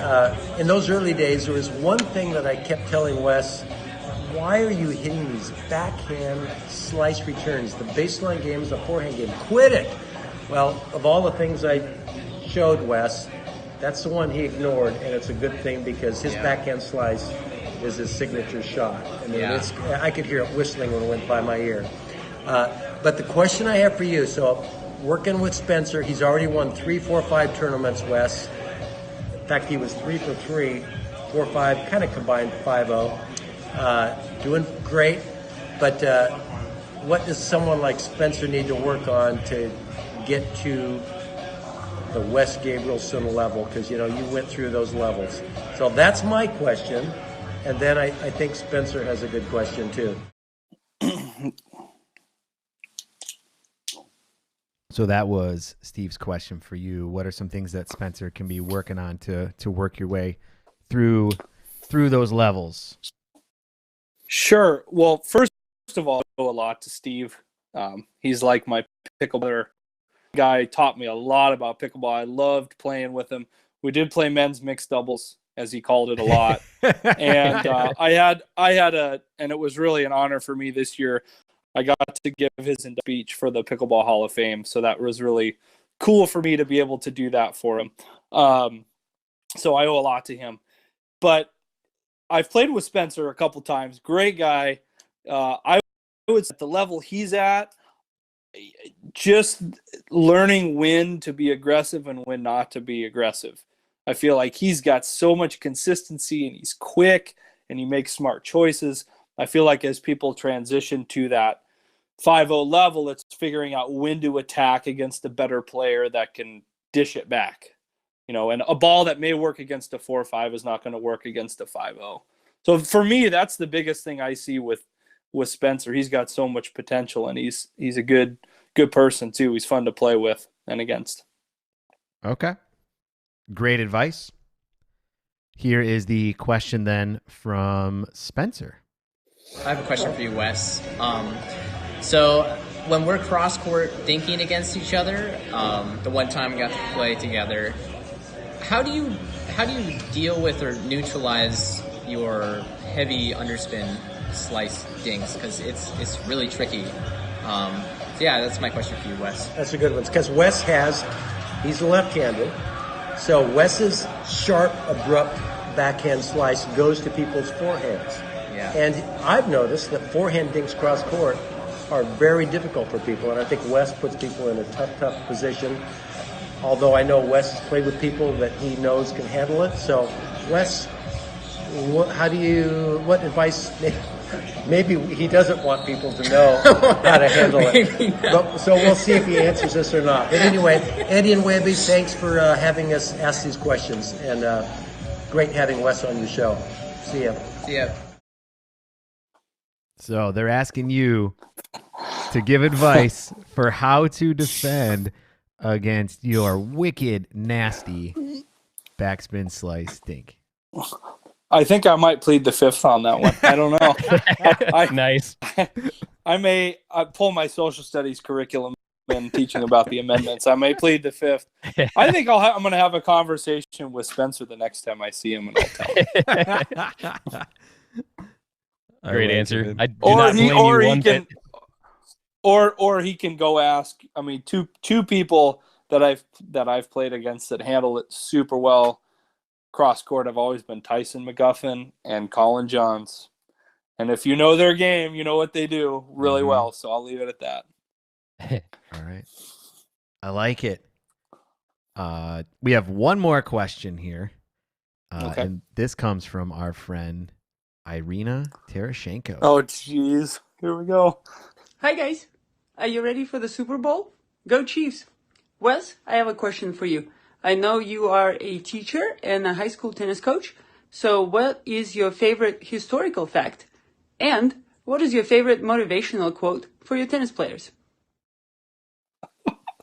in those early days, there was one thing that I kept telling Wes: why are you hitting these backhand slice returns? The baseline game is a forehand game. Quit it! Well, of all the things I showed Wes, that's the one he ignored, and it's a good thing because his backhand slice is his signature shot. I mean, I could hear it whistling when it went by my ear. But the question I have for you, so working with Spencer, he's already won 3, 4, 5 tournaments, Wes. In fact, he was 3 for 3, 4, 5, kind of combined 5-0. Doing great, but what does someone like Spencer need to work on to get to the Wes Gabrielsen level? Because, you went through those levels. So that's my question, and then I think Spencer has a good question too. So that was Steve's question for you. What are some things that Spencer can be working on to work your way through those levels? Sure. Well, first of all, I owe a lot to Steve. He's like my pickleball guy. Taught me a lot about pickleball. I loved playing with him. We did play men's mixed doubles, as he called it, a lot. And and it was really an honor for me this year. I got to give his speech for the Pickleball Hall of Fame, so that was really cool for me to be able to do that for him. So I owe a lot to him. But I've played with Spencer a couple times. Great guy. I would say at the level he's at, just learning when to be aggressive and when not to be aggressive. I feel like he's got so much consistency, and he's quick, and he makes smart choices. I feel like as people transition to that 5-0 level, it's figuring out when to attack against a better player that can dish it back. And a ball that may work against a 4-5 is not going to work against a 5-0. So for me, that's the biggest thing I see with Spencer. He's got so much potential, and he's a good person too. He's fun to play with and against. Okay. Great advice. Here is the question then from Spencer. I have a question for you, Wes. So when we're cross-court thinking against each other, the one time we got to play together, how do you deal with or neutralize your heavy underspin slice dings? Because it's really tricky. That's my question for you, Wes. That's a good one. Because Wes he's left-handed, so Wes's sharp, abrupt backhand slice goes to people's forehands. Yeah. And I've noticed that forehand dings cross-court are very difficult for people, and I think Wes puts people in a tough position. Although I know Wes has played with people that he knows can handle it. So, Wes, what advice? Maybe he doesn't want people to know how to handle it. So we'll see if he answers this or not. But anyway, Eddie and Webby, thanks for having us ask these questions, and great having Wes on your show. See ya. See ya. So they're asking you to give advice for how to defend against your wicked, nasty backspin slice dink. I think I might plead the fifth on that one. I don't know. Nice. I may pull my social studies curriculum and teaching about the amendments. I may plead the fifth. I think I'm going to have a conversation with Spencer the next time I see him, and I'll tell him. Great answer. I do not blame you one bit. Or he can go ask. I mean, two people that I've played against that handle it super well cross court have always been Tyson McGuffin and Colin Johns. And if you know their game, you know what they do really well. So I'll leave it at that. All right. I like it. We have one more question here. Okay. And this comes from our friend Irina Terashenko. Oh, jeez. Here we go. Hi, guys. Are you ready for the Super Bowl? Go Chiefs. Wes, I have a question for you. I know you are a teacher and a high school tennis coach. So what is your favorite historical fact And what is your favorite motivational quote for your tennis players?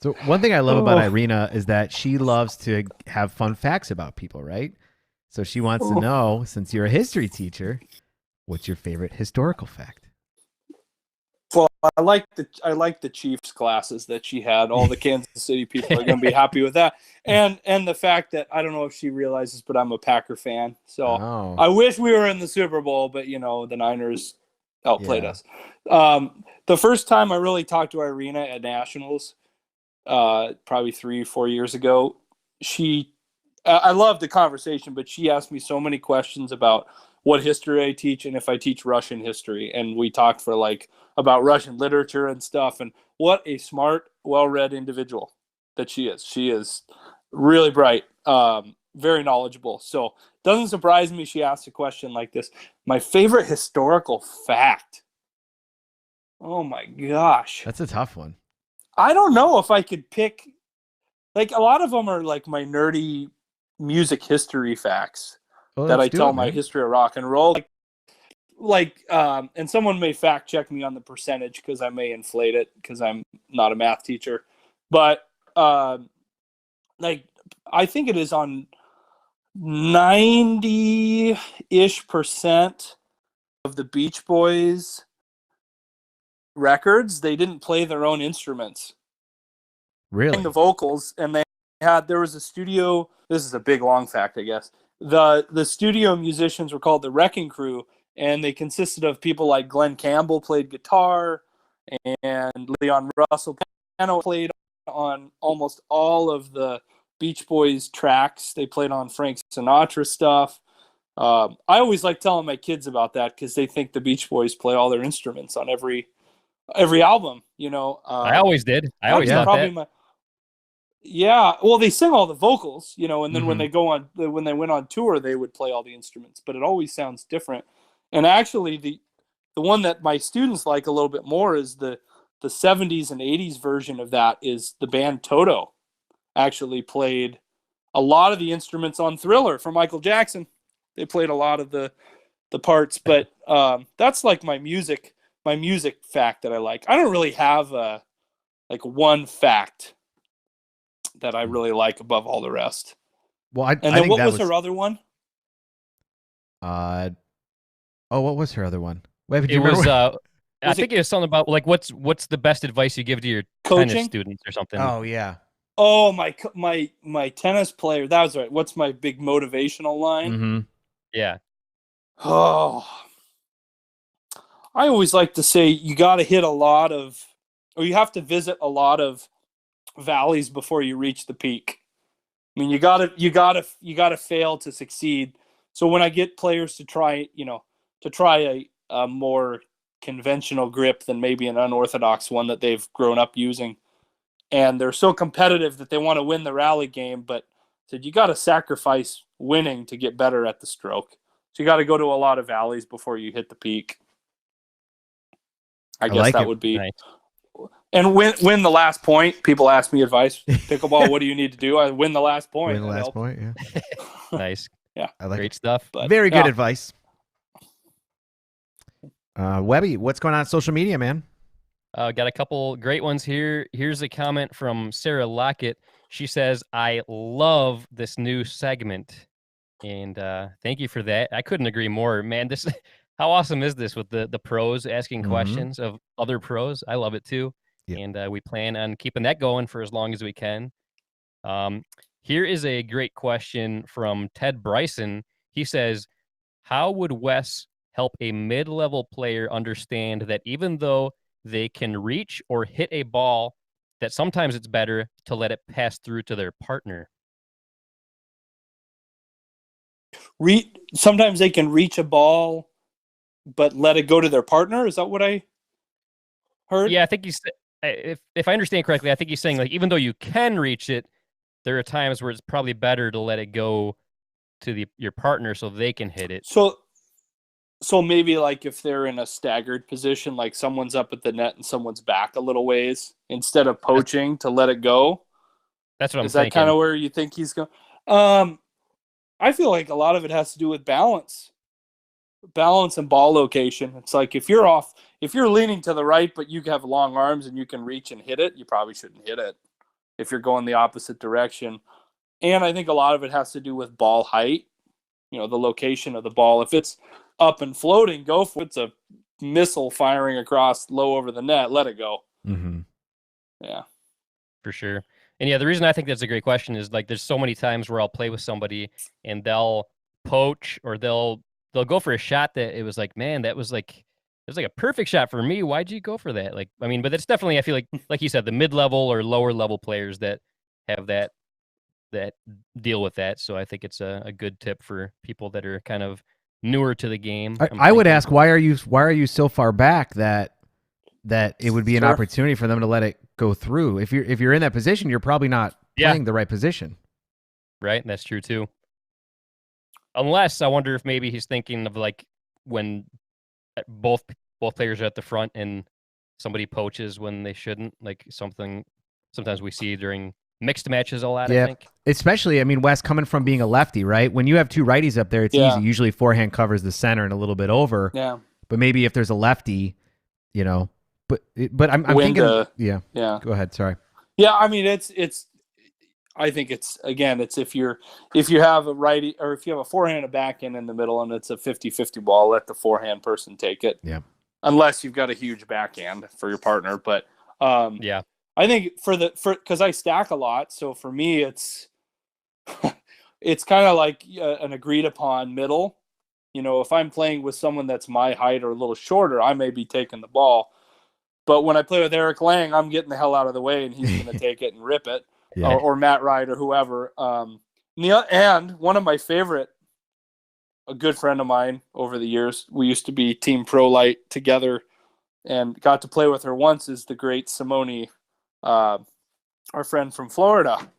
So one thing I love about Irina is that she loves to have fun facts about people, right? So she wants to know, since you're a history teacher, what's your favorite historical fact? Well, I like the Chiefs classes that she had. All the Kansas City people are going to be happy with that, and the fact that I don't know if she realizes, but I'm a Packer fan, so I wish we were in the Super Bowl, but the Niners outplayed us. The first time I really talked to Irina at Nationals, probably 3-4 years ago, I loved the conversation, but she asked me so many questions about what history I teach and if I teach Russian history. And we talked for about Russian literature and stuff. And what a smart, well-read individual that she is. She is really bright, very knowledgeable. So it doesn't surprise me she asked a question like this. My favorite historical fact. Oh my gosh. That's a tough one. I don't know if I could pick, a lot of them are my nerdy music history facts that I tell my history of rock and roll. And someone may fact check me on the percentage because I may inflate it because I'm not a math teacher. But I think it is on 90-ish% of the Beach Boys records, they didn't play their own instruments. Really? The vocals, and there was a studio. This is a big long fact, I guess. The studio musicians were called the Wrecking Crew, and they consisted of people like Glenn Campbell played guitar, and Leon Russell piano, played on almost all of the Beach Boys tracks. They played on Frank Sinatra stuff. I always like telling my kids about that because they think the Beach Boys play all their instruments on every album. I always did. I always thought that. Yeah, well, they sing all the vocals, and then when they went on tour, they would play all the instruments, but it always sounds different. And actually, the one that my students like a little bit more is the 70s and 80s version of that is the band Toto actually played a lot of the instruments on Thriller for Michael Jackson. They played a lot of the parts, but that's my music fact that I like. I don't really have one fact that I really like above all the rest. Well, I think what was her other one? What was her other one? Wait, it was. I think it was something about what's the best advice you give to your tennis students or something. Oh yeah. Oh my tennis player. That was right. What's my big motivational line? Mm-hmm. Yeah. Oh, I always like to say you got to hit you have to visit a lot of valleys before you reach the peak. I mean, you gotta fail to succeed. So when I get players to try a more conventional grip than maybe an unorthodox one that they've grown up using, and they're so competitive that they want to win the rally game, but said you got to sacrifice winning to get better at the stroke. So you got to go to a lot of valleys before you hit the peak. I guess that would be. Nice. And win the last point. People ask me advice. Pickleball, what do you need to do? I win the last point. Win the last point, yeah. Nice. Yeah. I like Great stuff. But, very good advice. Webby, what's going on on social media, man? Got a couple great ones here. Here's a comment from Sarah Lockett. She says, I love this new segment. And thank you for that. I couldn't agree more. Man, how awesome is this with the pros asking questions of other pros? I love it too. Yep. And we plan on keeping that going for as long as we can. Here is a great question from Ted Bryson. He says, how would Wes help a mid-level player understand that even though they can reach or hit a ball, that sometimes it's better to let it pass through to their partner? Sometimes they can reach a ball, but let it go to their partner? Is that what I heard? Yeah, I think if I understand correctly, I think he's saying even though you can reach it, there are times where it's probably better to let it go to your partner so they can hit it. So maybe if they're in a staggered position, like someone's up at the net and someone's back a little ways, instead of poaching to let it go. That's what I'm thinking. Is that kind of where you think he's going? I feel like a lot of it has to do with balance. balance and ball location. It's like if you're leaning to the right, but you have long arms and you can reach and hit it, you probably shouldn't hit it if you're going the opposite direction. And I think a lot of it has to do with ball height, the location of the ball. If it's up and floating, go for it. It's a missile firing across low over the net, let it go. Mm-hmm. Yeah. For sure. And yeah, the reason I think that's a great question is like there's so many times where I'll play with somebody and they'll poach or they'll go for a shot that it was like, man, it was like a perfect shot for me. Why'd you go for that? Like, I mean, but it's definitely, I feel like you said, the mid-level or lower level players that have that deal with that. So I think it's a good tip for people that are kind of newer to the game. I would ask, why are you so far back that it would be an opportunity for them to let it go through? If you're in that position, you're probably not playing the right position. Right. That's true too. Unless I wonder if maybe he's thinking of like when both players are at the front and somebody poaches when they shouldn't, like something sometimes we see during mixed matches a lot, I think. Especially, I mean, Wes, coming from being a lefty, right? When you have two righties up there, it's easy. Usually forehand covers the center and a little bit over. Yeah. But maybe if there's a lefty, but I'm thinking, yeah. Go ahead. Sorry. Yeah. I mean, I think it's if you have a righty or if you have a forehand and a backhand in the middle and it's a 50-50 ball, let the forehand person take it. Yeah. Unless you've got a huge backhand for your partner. But I think because I stack a lot, so for me it's kind of like an agreed upon middle. If I'm playing with someone that's my height or a little shorter, I may be taking the ball. But when I play with Eric Lang, I'm getting the hell out of the way and he's going to take it and rip it. Yeah. Or Matt Wright or whoever. And one of my favorite, a good friend of mine over the years, we used to be Team Pro Light together and got to play with her once, is the great Simone, our friend from Florida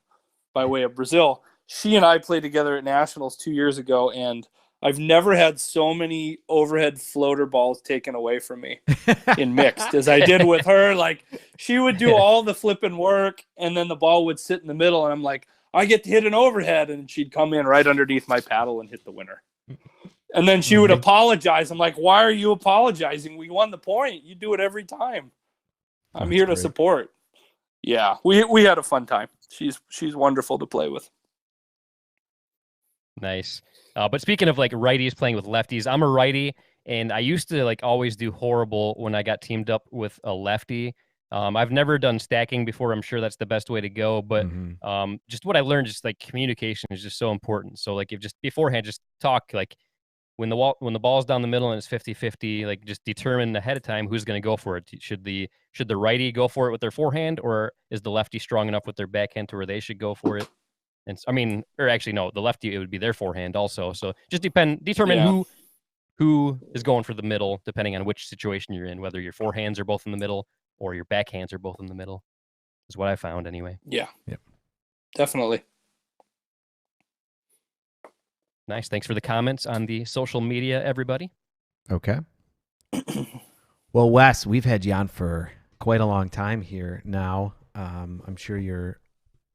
by way of Brazil. She and I played together at Nationals 2 years ago, and I've never had so many overhead floater balls taken away from me in mixed as I did with her. Like, she would do all the flipping work, and then the ball would sit in the middle, and I'm like, I get to hit an overhead, and she'd come in right underneath my paddle and hit the winner. And then she would apologize. I'm like, why are you apologizing? We won the point. You do it every time. I'm here to support. Yeah, we had a fun time. She's wonderful to play with. Nice. But speaking of like righties playing with lefties, I'm a righty, and I used to like always do horrible when I got teamed up with a lefty. I've never done stacking before. I'm sure that's the best way to go. But just what I learned, just like communication is just so important. So like if just beforehand, just talk like when the ball's down the middle and it's 50-50, like just determine ahead of time who's going to go for it. Should the righty go for it with their forehand, or is the lefty strong enough with their backhand to where they should go for it? And I mean, or actually no, the lefty, it would be their forehand also. So just determine who is going for the middle, depending on which situation you're in, whether your forehands are both in the middle or your backhands are both in the middle, is what I found anyway. Yeah. Yep. Definitely. Nice. Thanks for the comments on the social media, everybody. Okay. Well, Wes, we've had you on for quite a long time here now. I'm sure you're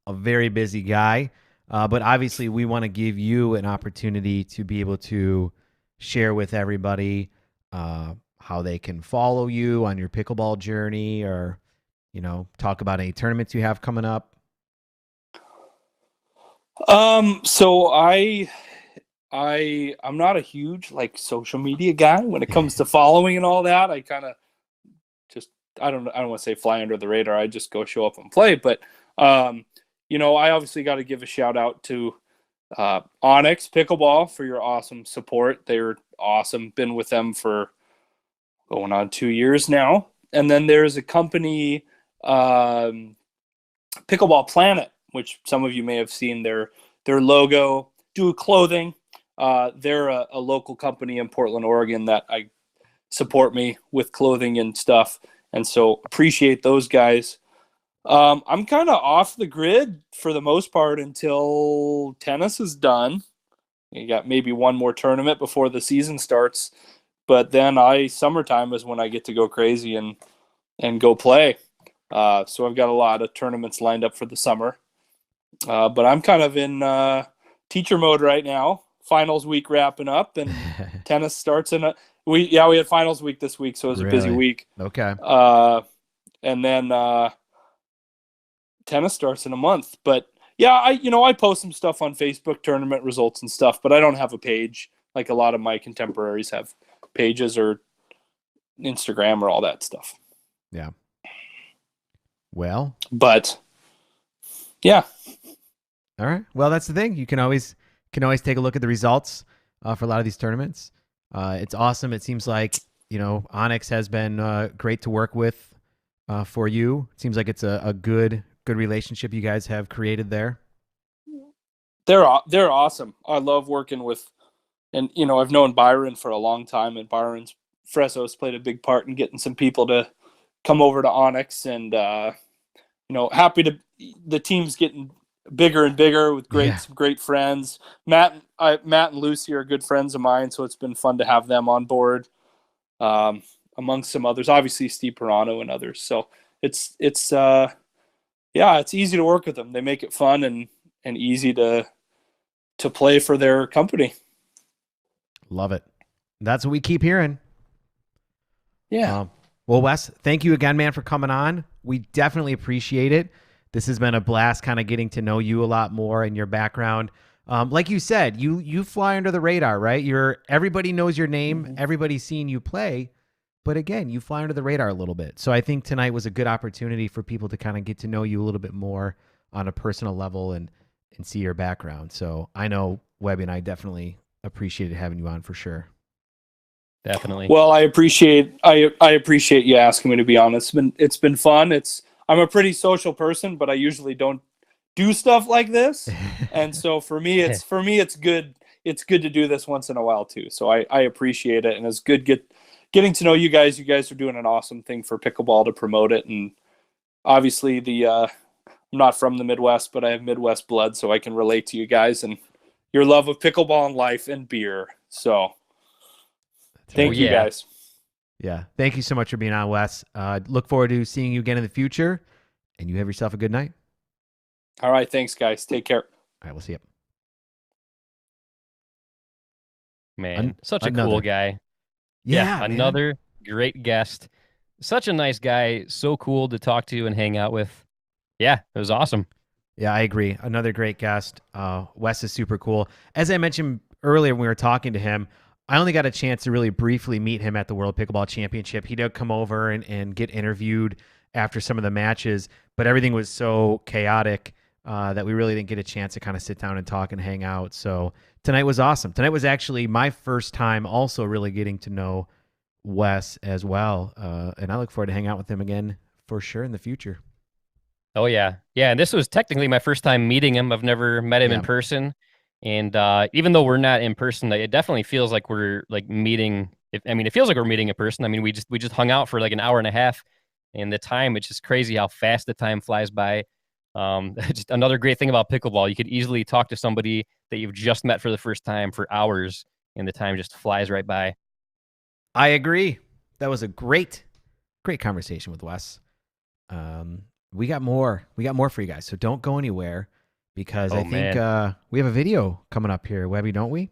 a very busy guy, but obviously we want to give you an opportunity to be able to share with everybody how they can follow you on your pickleball journey, or talk about any tournaments you have coming up. So I'm not a huge like social media guy when it comes to following and all that. I kind of just I don't want to say fly under the radar. I just go show up and play, but I obviously got to give a shout out to Onyx Pickleball for your awesome support. They were awesome. Been with them for going on 2 years now. And then there's a company, Pickleball Planet, which some of you may have seen their logo, do clothing. They're a local company in Portland, Oregon that I support me with clothing and stuff. And so appreciate those guys. I'm kind of off the grid for the most part until tennis is done. You got maybe one more tournament before the season starts, but then summertime is when I get to go crazy and go play. So I've got a lot of tournaments lined up for the summer, but I'm kind of in teacher mode right now. finals week wrapping up, and tennis starts in we had finals week this week, so it was a busy week. Okay. And then tennis starts in a month. But yeah, I post some stuff on Facebook, tournament results and stuff, but I don't have a page like a lot of my contemporaries have pages or Instagram or all that stuff. Yeah. Well, but yeah. All right. Well, that's the thing. You can always take a look at the results for a lot of these tournaments. It's awesome. It seems like, Onyx has been great to work with for you. It seems like it's a good relationship you guys have created there. They're awesome. I love working with, and I've known Byron for a long time, and Byron's Fresso's played a big part in getting some people to come over to Onyx, and happy to the team's getting bigger and bigger with some great friends. Matt and Lucy are good friends of mine, so it's been fun to have them on board, amongst some others. Obviously, Steve Perano and others. So it's easy to work with them. They make it fun and easy to play for their company. Love it. That's what we keep hearing. Yeah. Well, Wes, thank you again, man, for coming on. We definitely appreciate it. This has been a blast kind of getting to know you a lot more and your background. Like you said, you fly under the radar, right? Everybody knows your name. Mm-hmm. Everybody's seen you play. But again, you fly under the radar a little bit. So I think tonight was a good opportunity for people to kind of get to know you a little bit more on a personal level and see your background. So I know Webby and I definitely appreciated having you on for sure. Definitely. Well, I appreciate you asking me, to be honest. It's been fun. I'm a pretty social person, but I usually don't do stuff like this. And so for me it's good. It's good to do this once in a while too. So I appreciate it, and it's good getting to know you guys. You guys are doing an awesome thing for pickleball to promote it, and obviously I'm not from the Midwest, but I have Midwest blood, so I can relate to you guys and your love of pickleball and life and beer. So thank you guys. Yeah. Thank you so much for being on, Wes. Look forward to seeing you again in the future, and you have yourself a good night. All right. Thanks, guys. Take care. All right. We'll see you. Man, such a cool guy. Yeah, another great guest. Such a nice guy. So cool to talk to and hang out with. Yeah, it was awesome. Yeah, I agree. Another great guest. Wes is super cool. As I mentioned earlier when we were talking to him, I only got a chance to really briefly meet him at the World Pickleball Championship. He did come over and get interviewed after some of the matches, but everything was so chaotic that we really didn't get a chance to kind of sit down and talk and hang out. So tonight was awesome. Tonight was actually my first time also really getting to know Wes as well. And I look forward to hang out with him again for sure in the future. Oh, yeah. Yeah, and this was technically my first time meeting him. I've never met him in person. And even though we're not in person, it definitely feels like we're like meeting. It feels like we're meeting a person. I mean, we just hung out for like an hour and a half, and the time, it's just crazy how fast the time flies by. Just another great thing about pickleball, you could easily talk to somebody that you've just met for the first time for hours, and the time just flies right by. I agree. That was a great conversation with Wes. We got more for you guys, so don't go anywhere, because I think we have a video coming up here, Webby, don't we?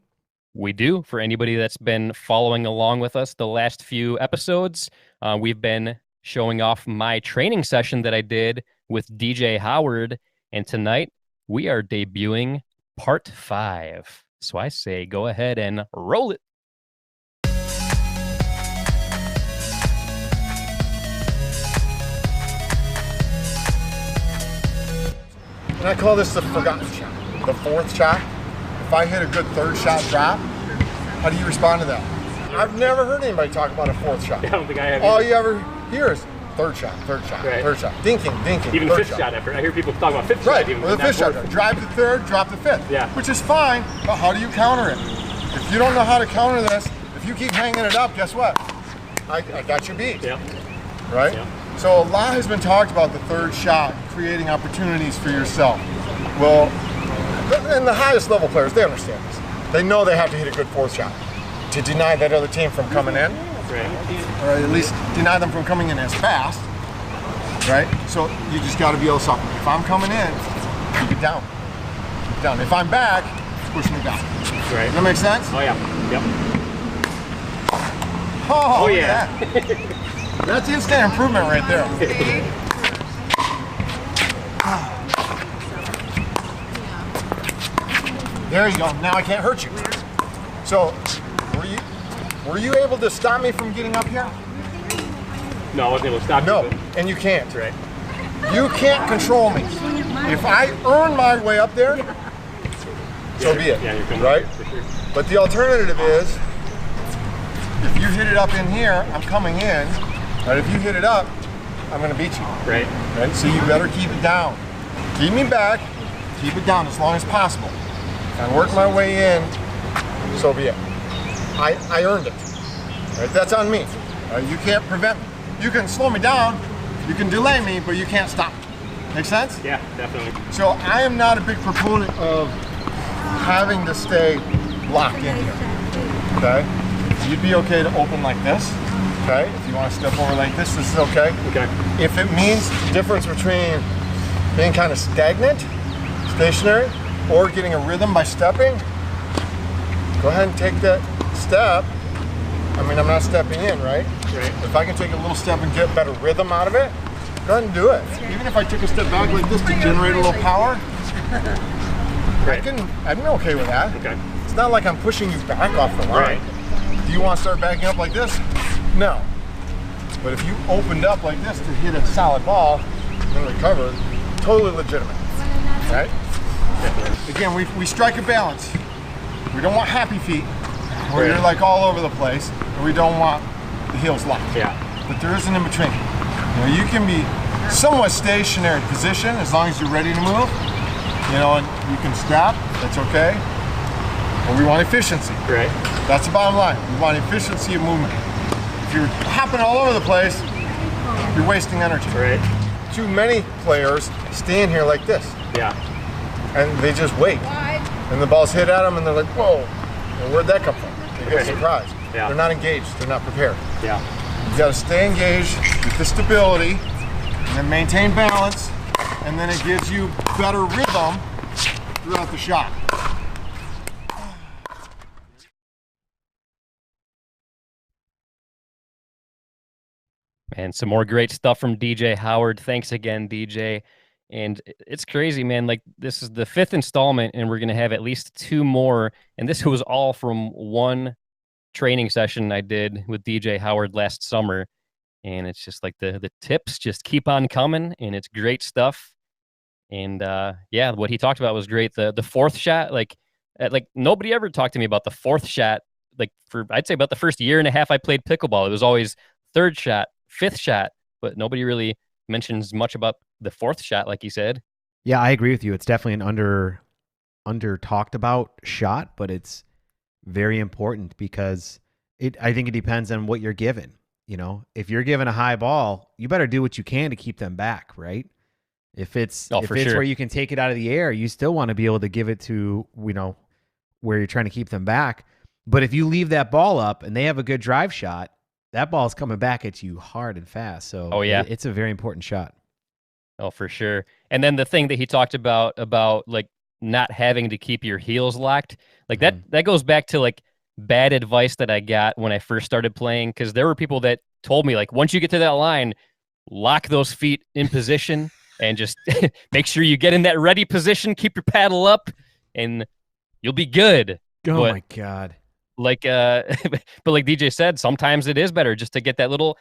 We do. For anybody that's been following along with us the last few episodes, we've been showing off my training session that I did with DJ Howard, and tonight we are debuting part 5. So I say go ahead and roll it. And I call this the forgotten shot, the fourth shot. If I hit a good third shot drop, how do you respond to that? I've never heard anybody talk about a fourth shot. I don't think I have. All you ever hear is third shot, right. Third shot, dinking, even third fifth shot effort. I hear people talk about fifth right. shot. Right, well, the fifth shot, drive the third, drop the fifth. Yeah. Which is fine, but how do you counter it? If you don't know how to counter this, if you keep hanging it up, guess what? I got you beat. Yeah. Right? Yeah. So a lot has been talked about the third shot, creating opportunities for yourself. Well, and the highest level players, they understand this. They know they have to hit a good fourth shot to deny that other team from coming in, right. Or at least deny them from coming in as fast, right? So you just got to be able to stop. If I'm coming in, keep it down. If I'm back, push me down. Right. Does that make sense? Oh yeah. Yep. Oh, look yeah. at that. That's instant improvement right there. There you go. Now I can't hurt you. So, were you able to stop me from getting up here? No, I wasn't able to stop you. No, but- and you can't. Right. You can't control me. If I earn my way up there, so be it. Yeah, you're coming right? for sure. But the alternative is, if you hit it up in here, I'm coming in. Right? If you hit it up, I'm going to beat you. Right. Right? So you better keep it down. Keep me back. Keep it down as long as possible. If I work my way in, so be it. I earned it. Right? That's on me. Right? You can't prevent me. You can slow me down. You can delay me, but you can't stop me. Make sense? Yeah, definitely. So I am not a big proponent of having to stay locked in here. Okay? You'd be okay to open like this. Okay? If you want to step over like this is okay. Okay. If it means the difference between being kind of stagnant, stationary, or getting a rhythm by stepping, go ahead and take that step. I mean, I'm not stepping in, right? Right. If I can take a little step and get better rhythm out of it, go ahead and do it. Even if I took a step back like this to generate a little power, I'm okay with that. Okay. It's not like I'm pushing you back off the line. Right. Do you want to start backing up like this? No. But if you opened up like this to hit a solid ball and recover, totally legitimate. Right? Again, we strike a balance. We don't want happy feet, where you're like all over the place, and we don't want the heels locked. Yeah. But there is an in between. You can be somewhat stationary position as long as you're ready to move. And you can stop, that's okay. But we want efficiency. Right. That's the bottom line. We want efficiency of movement. If you're hopping all over the place, you're wasting energy. Right. Too many players stand here like this. Yeah. And they just wait. And the balls hit at them and they're like, whoa, well, where'd that come from? They get surprised. Yeah. They're not engaged, they're not prepared. Yeah. You gotta stay engaged, get the stability, and then maintain balance, and then it gives you better rhythm throughout the shot. And some more great stuff from DJ Howard. Thanks again, DJ. And it's crazy, man. Like, this is the 5th installment, and we're going to have at least 2 more. And this was all from one training session I did with DJ Howard last summer. And it's just like the tips just keep on coming, and it's great stuff. And yeah, what he talked about was great. The 4th shot, like nobody ever talked to me about the 4th shot. Like, for I'd say about the first year and a half I played pickleball, it was always 3rd shot, 5th shot, but nobody really mentions much about the 4th shot, like you said. Yeah, I agree with you. It's definitely an under talked about shot, but it's very important because I think it depends on what you're given. If you're given a high ball, you better do what you can to keep them back, right? If it's where you can take it out of the air, you still want to be able to give it to, where you're trying to keep them back. But if you leave that ball up and they have a good drive shot, that ball's coming back at you hard and fast. So oh, yeah. It's a very important shot. Oh, for sure. And then the thing that he talked about like not having to keep your heels locked, like that goes back to like bad advice that I got when I first started playing, because there were people that told me, like, once you get to that line, lock those feet in position and just make sure you get in that ready position, keep your paddle up, and you'll be good. Oh, my God. Like, but like DJ said, sometimes it is better just to get that little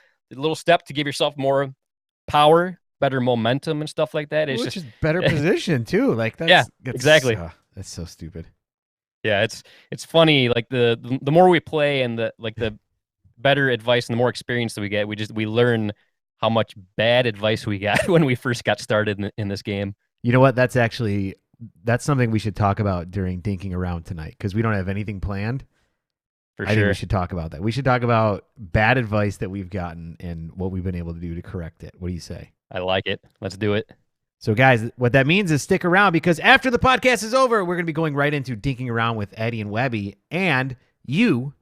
step to give yourself more power, better momentum and stuff like that. It's Which just is better position too. Like that's exactly. That's so stupid. Yeah, it's funny. Like the more we play and the better advice and the more experience that we get, we learn how much bad advice we got when we first got started in this game. You know what? That's something we should talk about during Dinking Around tonight, because we don't have anything planned. I think we should talk about that. We should talk about bad advice that we've gotten and what we've been able to do to correct it. What do you say? I like it. Let's do it. So, guys, what that means is stick around, because after the podcast is over, we're going to be going right into Dinking Around with Eddie and Webby. And you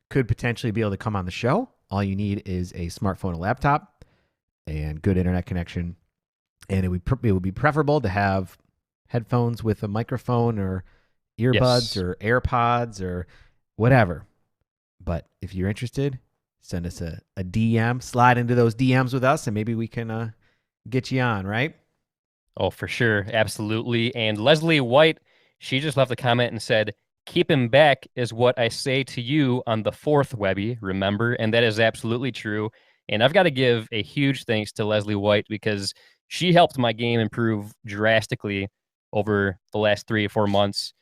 could potentially be able to come on the show. All you need is a smartphone, a laptop, and good internet connection. And it would be preferable to have headphones with a microphone or earbuds Yes. or AirPods or whatever. But if you're interested, send us a DM, slide into those DMs with us, and maybe we can get you on, right? Oh, for sure. Absolutely. And Leslie White, she just left a comment and said, keep him back is what I say to you on the 4th, Webby, remember? And that is absolutely true. And I've got to give a huge thanks to Leslie White because she helped my game improve drastically over the last 3 or 4 months.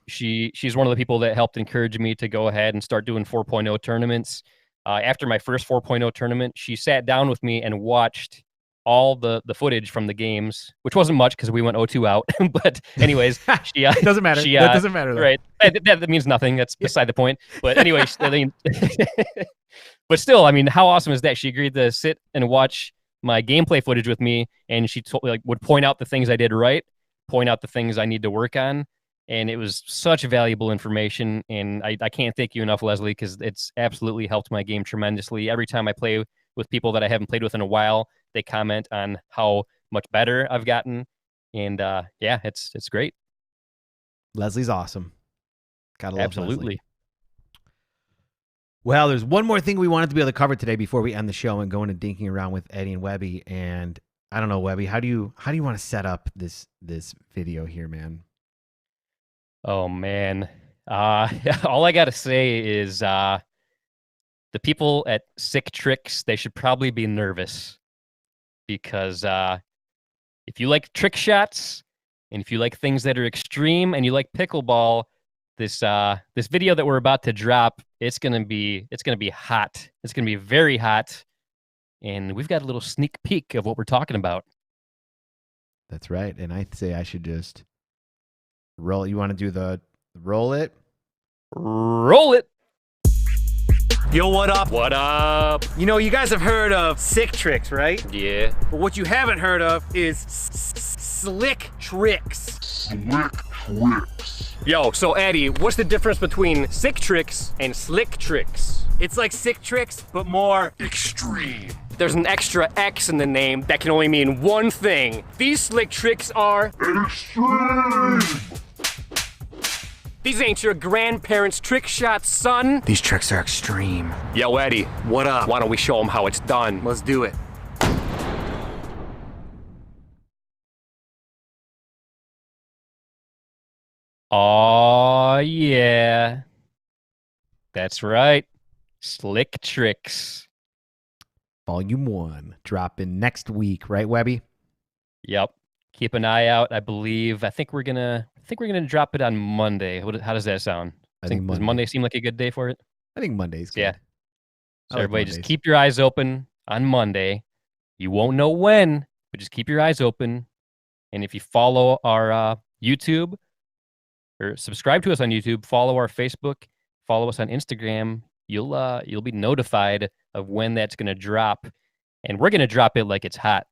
She's one of the people that helped encourage me to go ahead and start doing 4.0 tournaments. After my first 4.0 tournament, she sat down with me and watched all the footage from the games, which wasn't much because we went 0-2 out. But anyways, she it doesn't matter. That doesn't matter, though. Right? That means nothing. That's beside the point. But anyways, I mean, but still, I mean, how awesome is that? She agreed to sit and watch my gameplay footage with me, and she would point out the things I did right, point out the things I need to work on. And it was such valuable information, and I can't thank you enough, Leslie, because it's absolutely helped my game tremendously. Every time I play with people that I haven't played with in a while, they comment on how much better I've gotten, and yeah, it's great. Leslie's awesome. Gotta love Absolutely. Leslie. Well, there's one more thing we wanted to be able to cover today before we end the show and go into dinking around with Eddie and Webby. And I don't know, Webby, how do you want to set up this video here, man? Oh man, all I gotta say is the people at Trxx, they should probably be nervous because if you like trick shots and if you like things that are extreme and you like pickleball, this video that we're about to drop, it's gonna be hot. It's gonna be very hot, and we've got a little sneak peek of what we're talking about. That's right, and I'd say I should just roll. You want to do the roll it? Roll it. Yo, what up? What up? You know, you guys have heard of Trxx, right? Yeah. But what you haven't heard of is slick tricks. Slick tricks. Yo, so Eddie, what's the difference between sick tricks and slick tricks? It's like sick tricks, but more Extreme. There's an extra X in the name that can only mean one thing. These slick tricks are Extreme. These ain't your grandparents' trick shots, son. These tricks are extreme. Yo, Eddie. What up? Why don't we show them how it's done? Let's do it. Oh yeah. That's right. Slick Tricks. Volume 1 dropping next week, right, Webby? Yep. Keep an eye out. I think we're gonna drop it on Monday. How does that sound? Does Monday seem like a good day for it? I think Monday's good. Yeah. I So like everybody Mondays. just keep your eyes open on Monday. You won't know when, but just keep your eyes open. And if you follow our YouTube or subscribe to us on YouTube, follow our Facebook, follow us on Instagram, you'll be notified of when that's going to drop. And we're going to drop it like it's hot.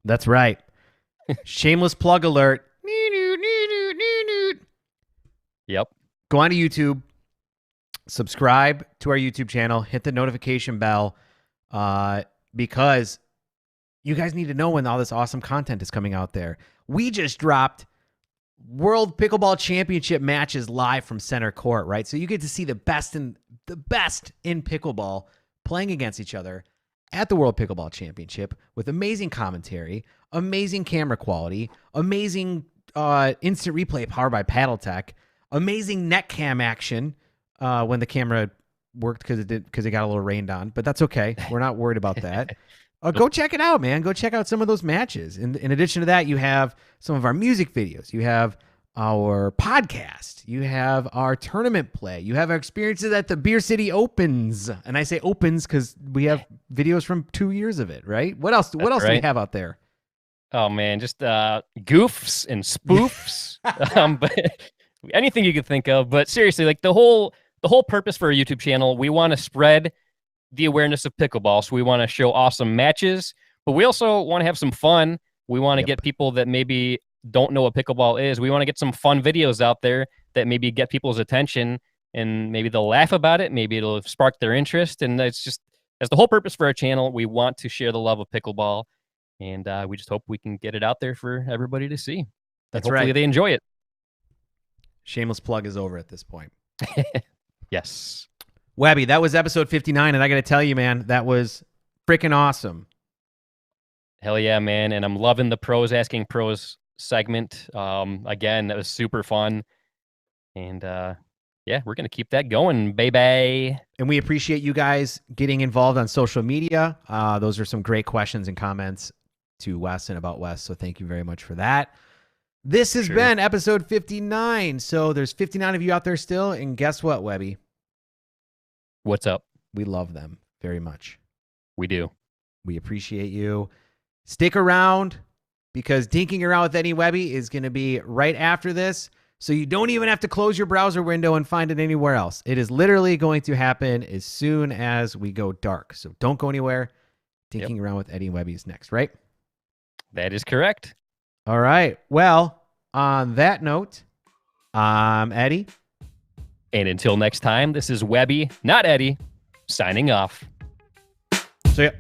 That's right. Shameless plug alert. Yep. Go on to YouTube, subscribe to our YouTube channel, hit the notification bell, because you guys need to know when all this awesome content is coming out there. We just dropped World Pickleball Championship matches live from center court, right? So you get to see the best in pickleball playing against each other at the World Pickleball Championship with amazing commentary, amazing camera quality, amazing instant replay powered by PaddleTech, amazing net cam action when the camera worked because it got a little rained on, but that's okay. We're not worried about that. Go check it out, man. Go check out some of those matches. In addition to that, you have some of our music videos. You have our podcast. You have our tournament play. You have our experiences at the Beer City Opens. And I say opens because we have videos from 2 years of it, right? What else do we have out there? Oh, man, just goofs and spoofs. But anything you could think of. But seriously, like the whole purpose for a YouTube channel, we want to spread the awareness of pickleball. So we want to show awesome matches, but we also want to have some fun. We want to get people that maybe don't know what pickleball is. We want to get some fun videos out there that maybe get people's attention, and maybe they'll laugh about it. Maybe it'll spark their interest. And that's the whole purpose for our channel. We want to share the love of pickleball, and we just hope we can get it out there for everybody to see. That's hopefully right. They enjoy it. Shameless plug is over at this point. Yes. Webby, that was episode 59, and I got to tell you, man, that was freaking awesome. Hell yeah, man. And I'm loving the pros asking pros segment. Again, that was super fun. And yeah, we're going to keep that going, baby. And we appreciate you guys getting involved on social media. Those are some great questions and comments to Wes and about Wes. So thank you very much for that. This has been episode 59. So there's 59 of you out there still. And guess what, Webby? What's up? We love them very much. We do. We appreciate you. Stick around because Dinking Around with Eddie Webby is going to be right after this. So you don't even have to close your browser window and find it anywhere else. It is literally going to happen as soon as we go dark. So don't go anywhere. Dinking Around with Eddie Webby is next, right? That is correct. All right. Well, on that note, I'm Eddie. And until next time, this is Webby, not Eddie, signing off. See ya.